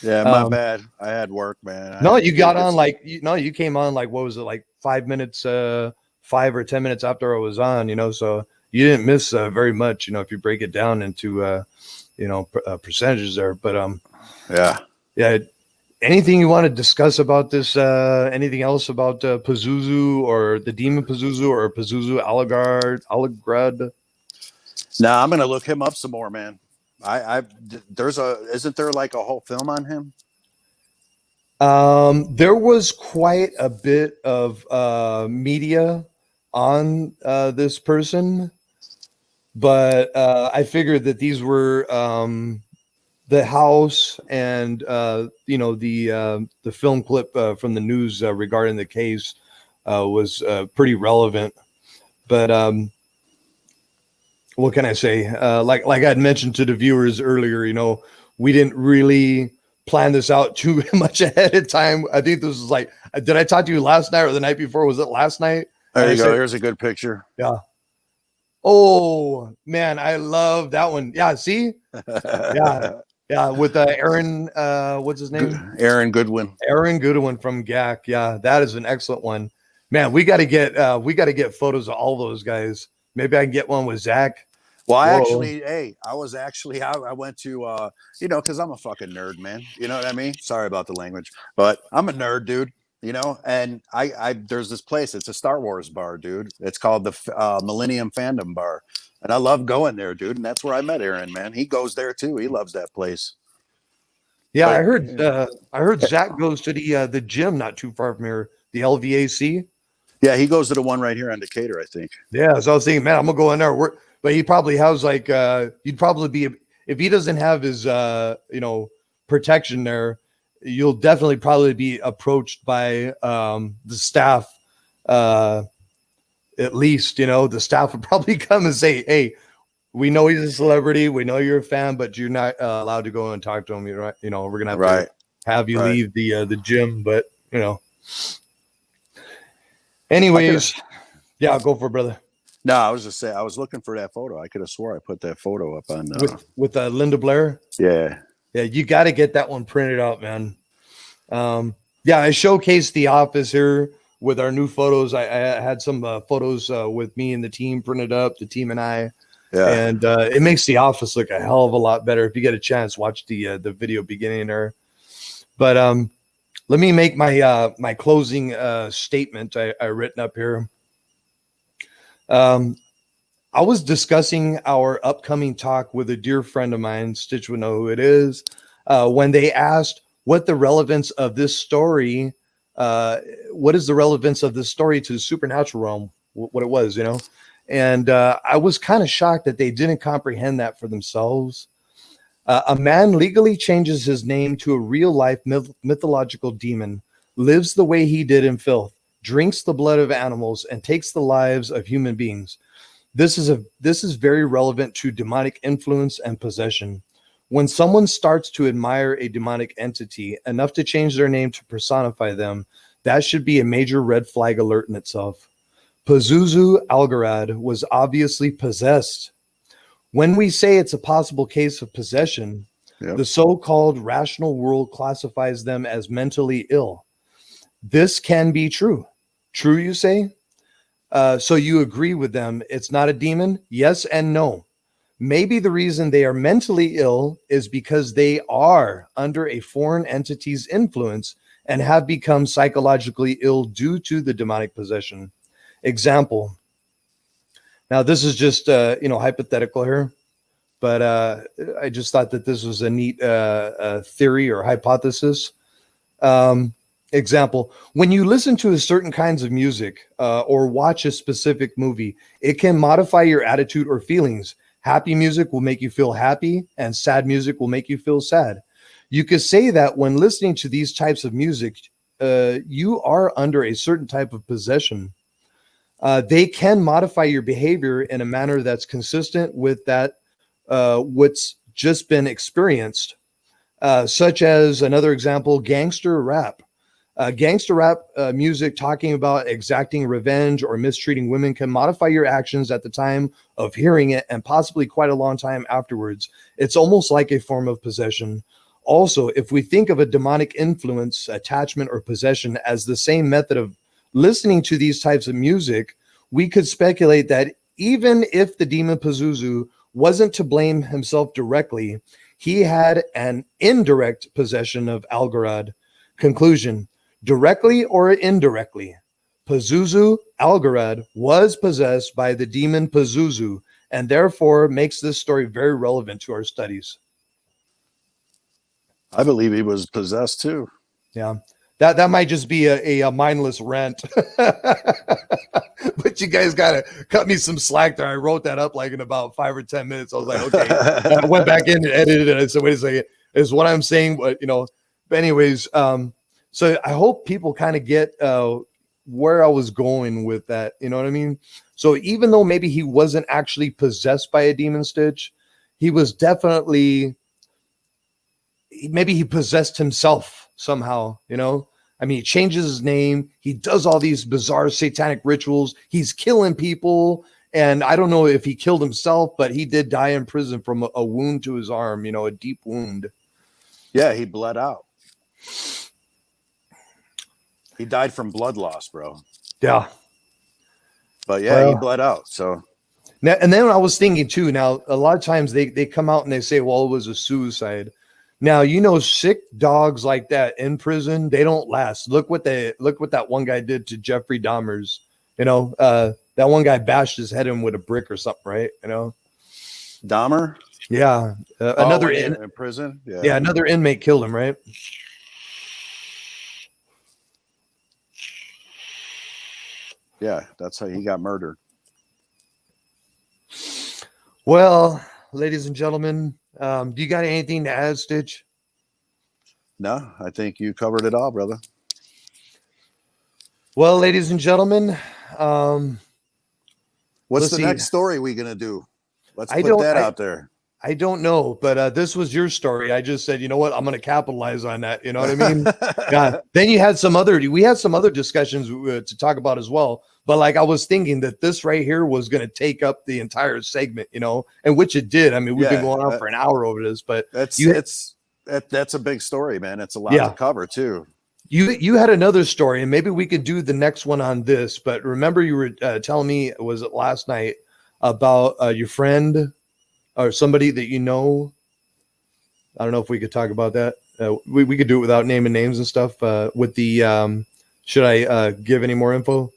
Yeah, my bad. I had work, man. You got on you came on like, what was it, like 5 minutes, 5 or 10 minutes after I was on, so you didn't miss very much, if you break it down into, percentages there. But yeah. Anything you want to discuss about this? Anything else about Pazuzu or the demon Pazuzu or Pazuzu Alagrad? No, I'm gonna look him up some more, man. Isn't there like a whole film on him? There was quite a bit of media on this person, but I figured that these were the house and the film clip from the news regarding the case was pretty relevant. But what can I say? Like I'd mentioned to the viewers earlier, you know, we didn't really plan this out too much ahead of time. I think this was like, did I talk to you last night or the night before? Was it last night? There you go. Here's a good picture. Yeah. Oh man, I love that one. Yeah, see? Yeah, with Aaron, what's his name? Aaron Goodwin. Aaron Goodwin from GAC. Yeah, that is an excellent one. Man, we got to get photos of all those guys. Maybe I can get one with Zach. Well, I went to, you know, because I'm a fucking nerd, man. You know what I mean? Sorry about the language, but I'm a nerd, dude. You know, and I there's this place. It's a Star Wars bar, dude. It's called the Millennium Fandom Bar, and I love going there, dude. And that's where I met Aaron, man. He goes there too. He loves that place. Yeah, but, I heard Zach goes to the gym not too far from here, the LVAC. Yeah, he goes to the one right here on Decatur, I think. Yeah, so I was thinking, man, I'm gonna go in there. But he probably has like you'd probably be, if he doesn't have his you know, protection there, you'll definitely probably be approached by the staff. At least, you know, the staff would probably come and say, hey, we know he's a celebrity, we know you're a fan, but you're not allowed to go and talk to him. You're right, you know, we're gonna have to have you leave the gym, but you know. Anyways, yeah, go for it, brother. No, I was just saying, I was looking for that photo. I could have swore I put that photo up on with Linda Blair. Yeah, you got to get that one printed out, man. Yeah, I showcased the office here with our new photos. I had some photos with me and the team printed up, the team and I. Yeah, and it makes the office look a hell of a lot better. If you get a chance, watch the video beginning there. But let me make my my closing statement I written up here. I was discussing our upcoming talk with a dear friend of mine, Stich would know who it is, when they asked what the relevance of this story, what is the relevance of this story to the supernatural realm, what it was, you know? And I was kind of shocked that they didn't comprehend that for themselves. A man legally changes his name to a real-life mythological demon, lives the way he did in filth, drinks the blood of animals, and takes the lives of human beings. This is very relevant to demonic influence and possession. When someone starts to admire a demonic entity enough to change their name to personify them, that should be a major red flag alert in itself. Pazuzu Algarad was obviously possessed. When we say it's a possible case of possession, the so-called rational world classifies them as mentally ill. This can be true. True, you say? So you agree with them. It's not a demon? Yes and no. Maybe the reason they are mentally ill is because they are under a foreign entity's influence and have become psychologically ill due to the demonic possession. Example. Now, this is just, you know, hypothetical here, but I just thought that this was a neat theory or hypothesis. Example, when you listen to a certain kinds of music or watch a specific movie, it can modify your attitude or feelings. Happy music will make you feel happy, and sad music will make you feel sad. You could say that when listening to these types of music, you are under a certain type of possession. They can modify your behavior in a manner that's consistent with that what's just been experienced, such as another example, gangster rap. Gangster rap music talking about exacting revenge or mistreating women can modify your actions at the time of hearing it and possibly quite a long time afterwards. It's almost like a form of possession. Also, if we think of a demonic influence, attachment, or possession as the same method of listening to these types of music, we could speculate that even if the demon Pazuzu wasn't to blame himself directly, he had an indirect possession of Algarad. Conclusion, directly or indirectly, Pazuzu Algarad was possessed by the demon Pazuzu, and therefore makes this story very relevant to our studies. I believe he was possessed too. Yeah. That might just be a mindless rant, but you guys got to cut me some slack there. I wrote that up like in about 5 or 10 minutes. I was like, okay, I went back in and edited it. I said, wait a second, is what I'm saying, but you know, but anyways, so I hope people kind of get where I was going with that. You know what I mean? So even though maybe he wasn't actually possessed by a demon, Stitch, he was definitely, maybe he possessed himself somehow, you know? I mean, he changes his name. He does all these bizarre satanic rituals. He's killing people. And I don't know if he killed himself, but he did die in prison from a wound to his arm, you know, a deep wound. Yeah, he bled out. He died from blood loss, bro. Yeah. But yeah, he bled out. So now, and then I was thinking too, now a lot of times they come out and they say, well, it was a suicide. Now, you know, sick dogs like that in prison, they don't last. Look what that one guy did to Jeffrey Dahmer's, you know, that one guy bashed his head in with a brick or something, right? You know, Dahmer. Yeah. Another in prison. Yeah. Another inmate killed him, right? Yeah. That's how he got murdered. Well, ladies and gentlemen, do you got anything to add, Stitch? No, I think you covered it all, brother. Well, ladies and gentlemen, what's the next story we gonna do? Let's put that out there. I don't know, but this was your story. I just said, you know what, I'm going to capitalize on that. You know what I mean? Yeah. Then we had some other discussions to talk about as well. But like, I was thinking that this right here was going to take up the entire segment, you know, and which it did. I mean, we've been going on for an hour over this, but that's a big story, man. It's a lot to cover too. You had another story, and maybe we could do the next one on this. But remember, you were telling me, was it last night, about your friend or somebody that you know? I don't know if we could talk about that. We could do it without naming names and stuff. With the should I give any more info?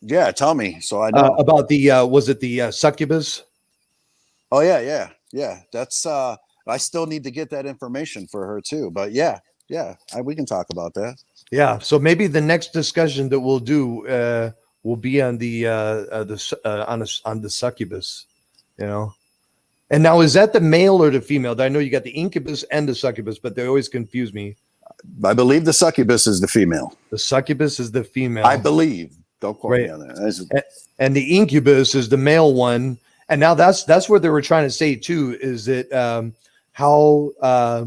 Yeah, tell me so I know about the was it the succubus? Oh yeah. That's I still need to get that information for her too. But we can talk about that. Yeah. So maybe the next discussion that we'll do will be on the on the succubus, you know. And now, is that the male or the female? I know you got the incubus and the succubus, but they always confuse me. I believe the succubus is the female. The succubus is the female. I believe. Don't quote me on that. And the incubus is the male one. And now that's what they were trying to say too, is that how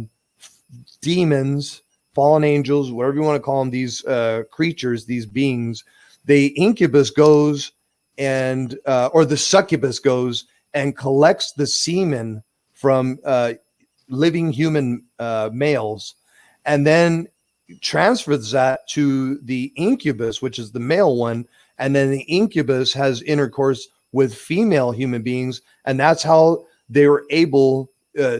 demons, fallen angels, whatever you want to call them, these creatures, these beings, the incubus goes and or the succubus goes and collects the semen from living human males, and then transfers that to the incubus, which is the male one, and then the incubus has intercourse with female human beings, and that's how they were able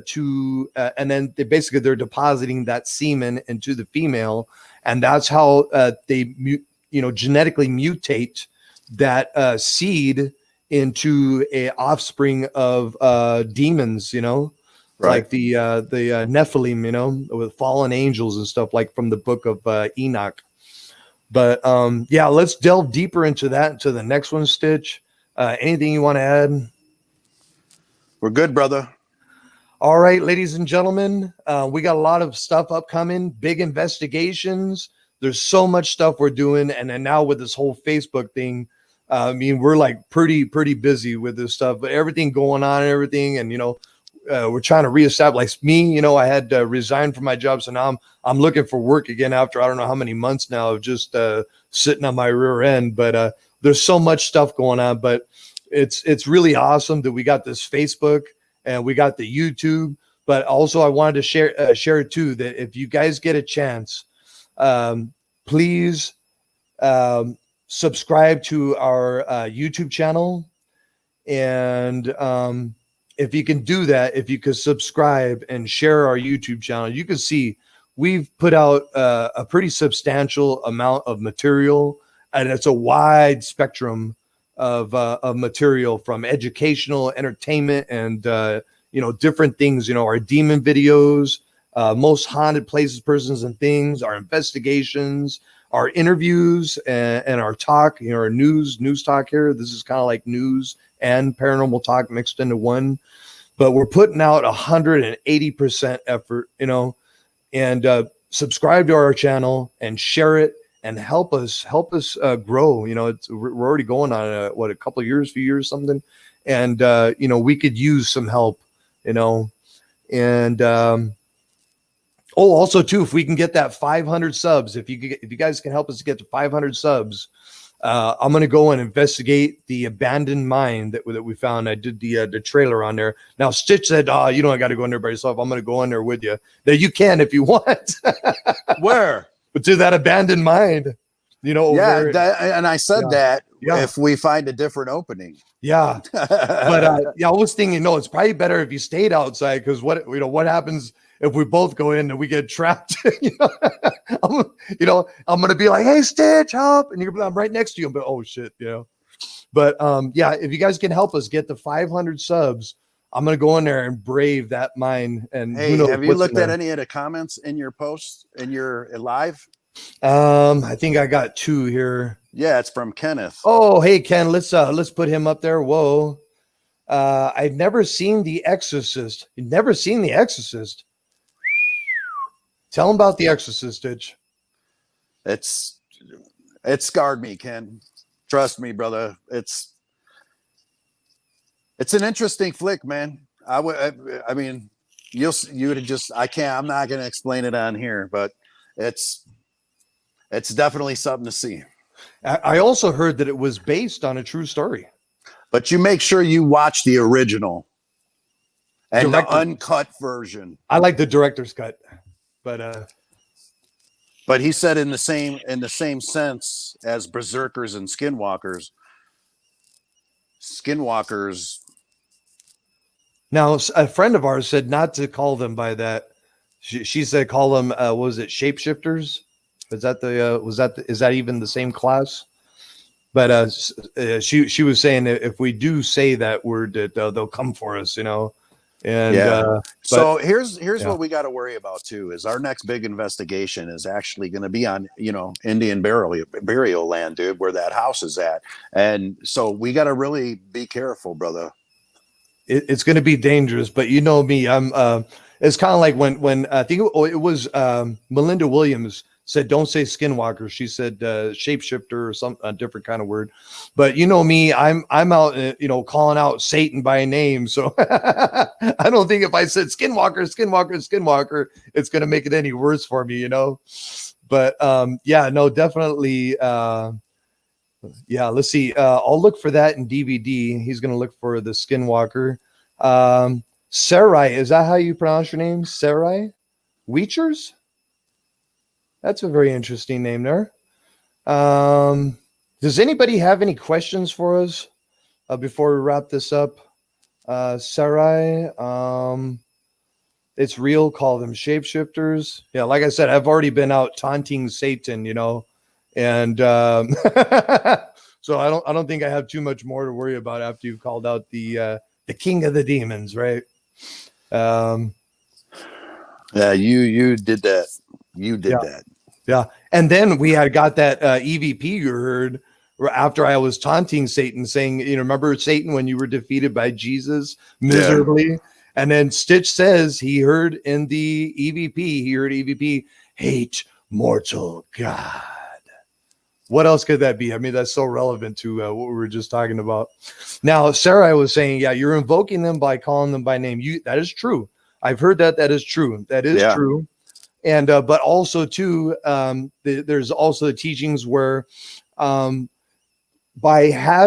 to and then they're depositing that semen into the female, and that's how they genetically mutate that seed into a offspring of demons, you know, like the Nephilim, you know, with fallen angels and stuff, like from the book of Enoch. But let's delve deeper into that, into the next one, Stitch. Anything you want to add? We're good, brother. All right, ladies and gentlemen, we got a lot of stuff upcoming, big investigations. There's so much stuff we're doing. And then now with this whole Facebook thing, I mean, we're like pretty busy with this stuff, but everything going on and everything. And, you know, we're trying to reestablish me. You know, I had resigned from my job. So now I'm looking for work again after I don't know how many months now of just sitting on my rear end. But there's so much stuff going on. But it's really awesome that we got this Facebook and we got the YouTube. But also I wanted to share too, that if you guys get a chance, please subscribe to our YouTube channel. And if you can do that, if you could subscribe and share our YouTube channel, you can see we've put out a pretty substantial amount of material, and it's a wide spectrum of material, from educational, entertainment, and different things. You know, our demon videos, most haunted places, persons, and things, our investigations, our interviews, and our talk, you know, our news talk here. This is kind of like news and paranormal talk mixed into one, but we're putting out 180% effort, you know, and subscribe to our channel and share it and help us grow. You know, we're already going on a couple of years, few years, something, and you know, we could use some help. You know, and oh, also too, if we can get that 500 subs, if you guys can help us get to 500 subs, I'm gonna go and investigate the abandoned mine that we found. I did the trailer on there. Now Stitch said, you don't got to go in there by yourself. I'm gonna go in there with you. Now you can if you want. Where? But to that abandoned mine, you know, over Yeah, there. and I said that Yeah. if we find a different opening. Yeah. But yeah, I was thinking, you know, it's probably better if you stayed outside, because what happens if we both go in and we get trapped? I'm gonna be like, hey Stitch, help, and I'm right next to you, but oh shit, you know. But yeah, if you guys can help us get to 500 subs, I'm gonna go in there and brave that mine. And hey, have you looked at any of the comments in your posts in your live? I think I got 2 here. Yeah, it's from Kenneth. Oh, hey Ken, let's put him up there. Whoa. I've never seen The Exorcist. You've never seen The Exorcist? Tell him about The Exorcist, Stitch. It scarred me, Ken. Trust me, brother. It's an interesting flick, man. I mean, I'm not going to explain it on here, but it's definitely something to see. I also heard that it was based on a true story. But you make sure you watch the original and the uncut version. I like the director's cut, but he said in the same sense as berserkers and skinwalkers. Now a friend of ours said not to call them by that. She said call them was it shapeshifters? Is that even the same class? But she was saying that if we do say that word, that they'll come for us, you know. And so here's what we got to worry about too, is our next big investigation is actually going to be on, you know, Indian burial land, dude, where that house is at. And so we got to really be careful, brother. It's going to be dangerous, but you know me, I'm it's kind of like when I think it was Melinda Williams said, don't say skinwalker. She said shapeshifter or some a different kind of word. But you know me, I'm out, you know, calling out Satan by name. So I don't think if I said skinwalker, it's going to make it any worse for me, you know. But yeah, no, definitely. Yeah, let's see. I'll look for that in DVD. He's going to look for the skinwalker. Sarai, is that how you pronounce your name? Sarai Weechers? That's a very interesting name there. Does anybody have any questions for us before we wrap this up? Sarai, it's real. Call them shapeshifters. Yeah, like I said, I've already been out taunting Satan, you know, and so I don't think I have too much more to worry about after you've called out the king of the demons, right? Yeah, you did that. You did that. Yeah. And then we had got that EVP you heard after I was taunting Satan, saying, you know, remember Satan when you were defeated by Jesus miserably? Yeah. And then Stitch says he heard in the EVP, hate mortal God. What else could that be? I mean, that's so relevant to what we were just talking about. Now, Sarah was saying, yeah, you're invoking them by calling them by name. That is true. I've heard that. That is true. That is true. And but also too, there's also the teachings where by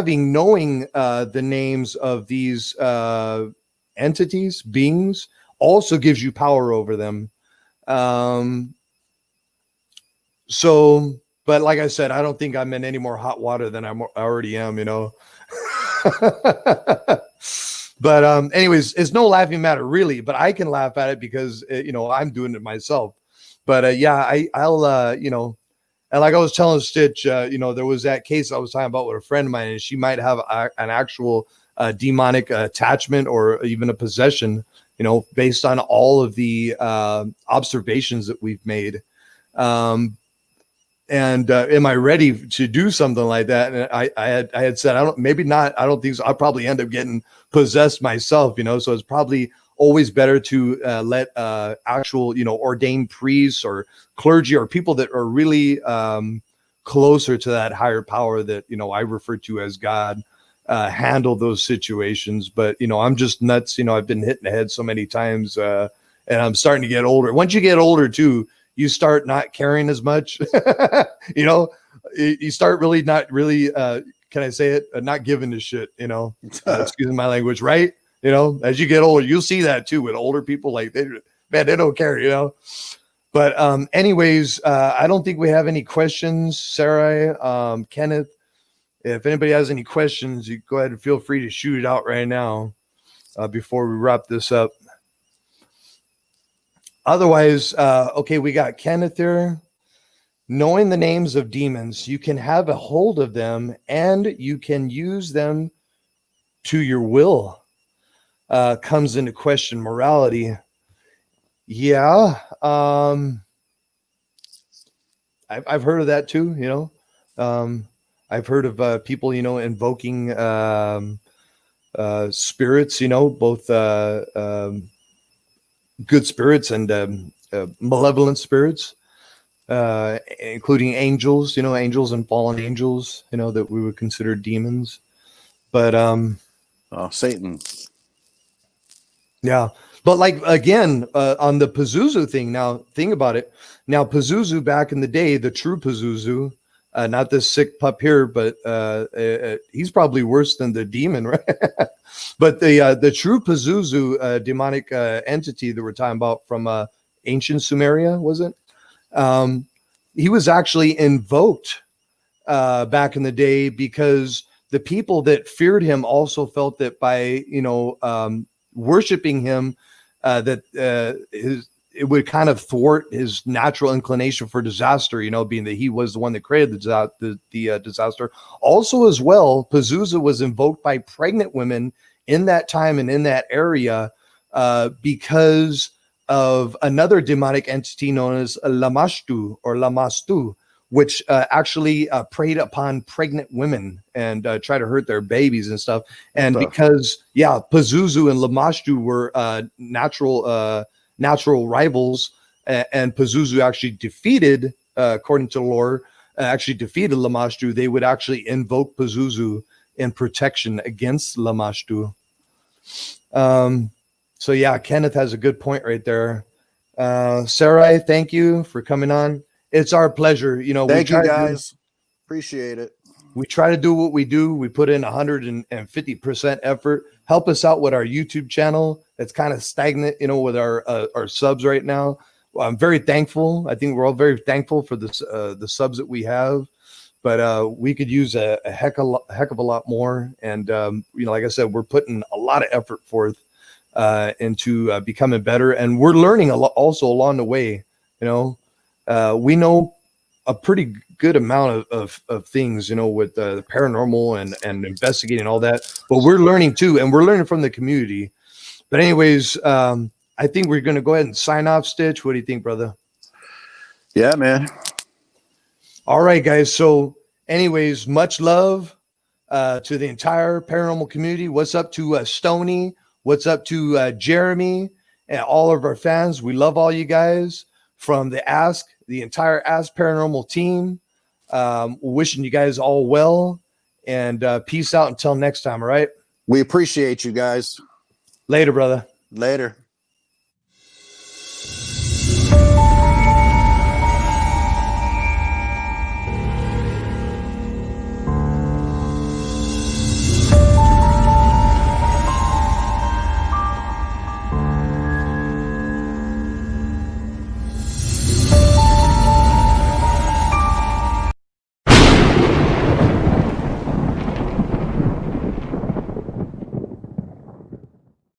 knowing the names of these entities, beings, also gives you power over them. So, but like I said, I don't think I'm in any more hot water than I already am, you know. But anyways, it's no laughing matter really, but I can laugh at it because you know, I'm doing it myself. But yeah, I'll you know, and like I was telling Stitch, you know, there was that case I was talking about with a friend of mine, and she might have an actual demonic attachment or even a possession, you know, based on all of the observations that we've made. And am I ready to do something like that? And I had said, I don't think so. I'll probably end up getting possessed myself, you know, so it's probably always better to let actual, you know, ordained priests or clergy or people that are really closer to that higher power that, I refer to as God, handle those situations. But, I'm just nuts. I've been hit in the head so many times, and I'm starting to get older. Once you get older too, you start not caring as much. You start really not really, can I say it? Not giving a shit, excuse my language, right? As you get older, you'll see that too with older people. Like they don't care, But anyways, I don't think we have any questions, Sarai, Kenneth. If anybody has any questions, you go ahead and feel free to shoot it out right now before we wrap this up. Otherwise, okay, we got Kenneth here. Knowing the names of demons, you can have a hold of them and you can use them to your will. Comes into question morality. Yeah. I've heard of that too, I've heard of people, invoking spirits, both good spirits and malevolent spirits, including angels, angels and fallen angels, that we would consider demons. But Satan. Yeah. But like, again, on the Pazuzu thing, now think about it. Now, Pazuzu back in the day, the true Pazuzu, not this sick pup here, but he's probably worse than the demon, right? But the true Pazuzu demonic entity that we're talking about from ancient Sumeria, was it? He was actually invoked back in the day because the people that feared him also felt that by, worshiping him, it would kind of thwart his natural inclination for disaster, being that he was the one that created the disaster. Also, as well, Pazuzu was invoked by pregnant women in that time and in that area because of another demonic entity known as Lamashtu or Lamastu, which actually preyed upon pregnant women and tried to hurt their babies and stuff. And because, Pazuzu and Lamashtu were natural rivals, and Pazuzu actually defeated, according to lore, actually defeated Lamashtu, they would actually invoke Pazuzu in protection against Lamashtu. So yeah, Kenneth has a good point right there. Sarai, thank you for coming on. It's our pleasure. Thank you guys. Appreciate it. We try to do what we do. We put in 150% effort. Help us out with our YouTube channel. It's kind of stagnant, with our subs right now. Well, I'm very thankful. I think we're all very thankful for the subs that we have, but we could use a heck of a lot more. And like I said, we're putting a lot of effort forth into becoming better, and we're learning a lot also along the way. We know a pretty good amount of things, with the paranormal and investigating all that, but we're learning too, and we're learning from the community. But anyways, I think we're going to go ahead and sign off. Stitch, what do you think, brother? Yeah, man. All right, guys. So anyways, much love to the entire paranormal community. What's up to Stoney? What's up to Jeremy and all of our fans? We love all you guys from the A.S.K, the entire A.S.K Paranormal team. Wishing you guys all well, and peace out until next time. All right. We appreciate you guys. Later, brother. Later.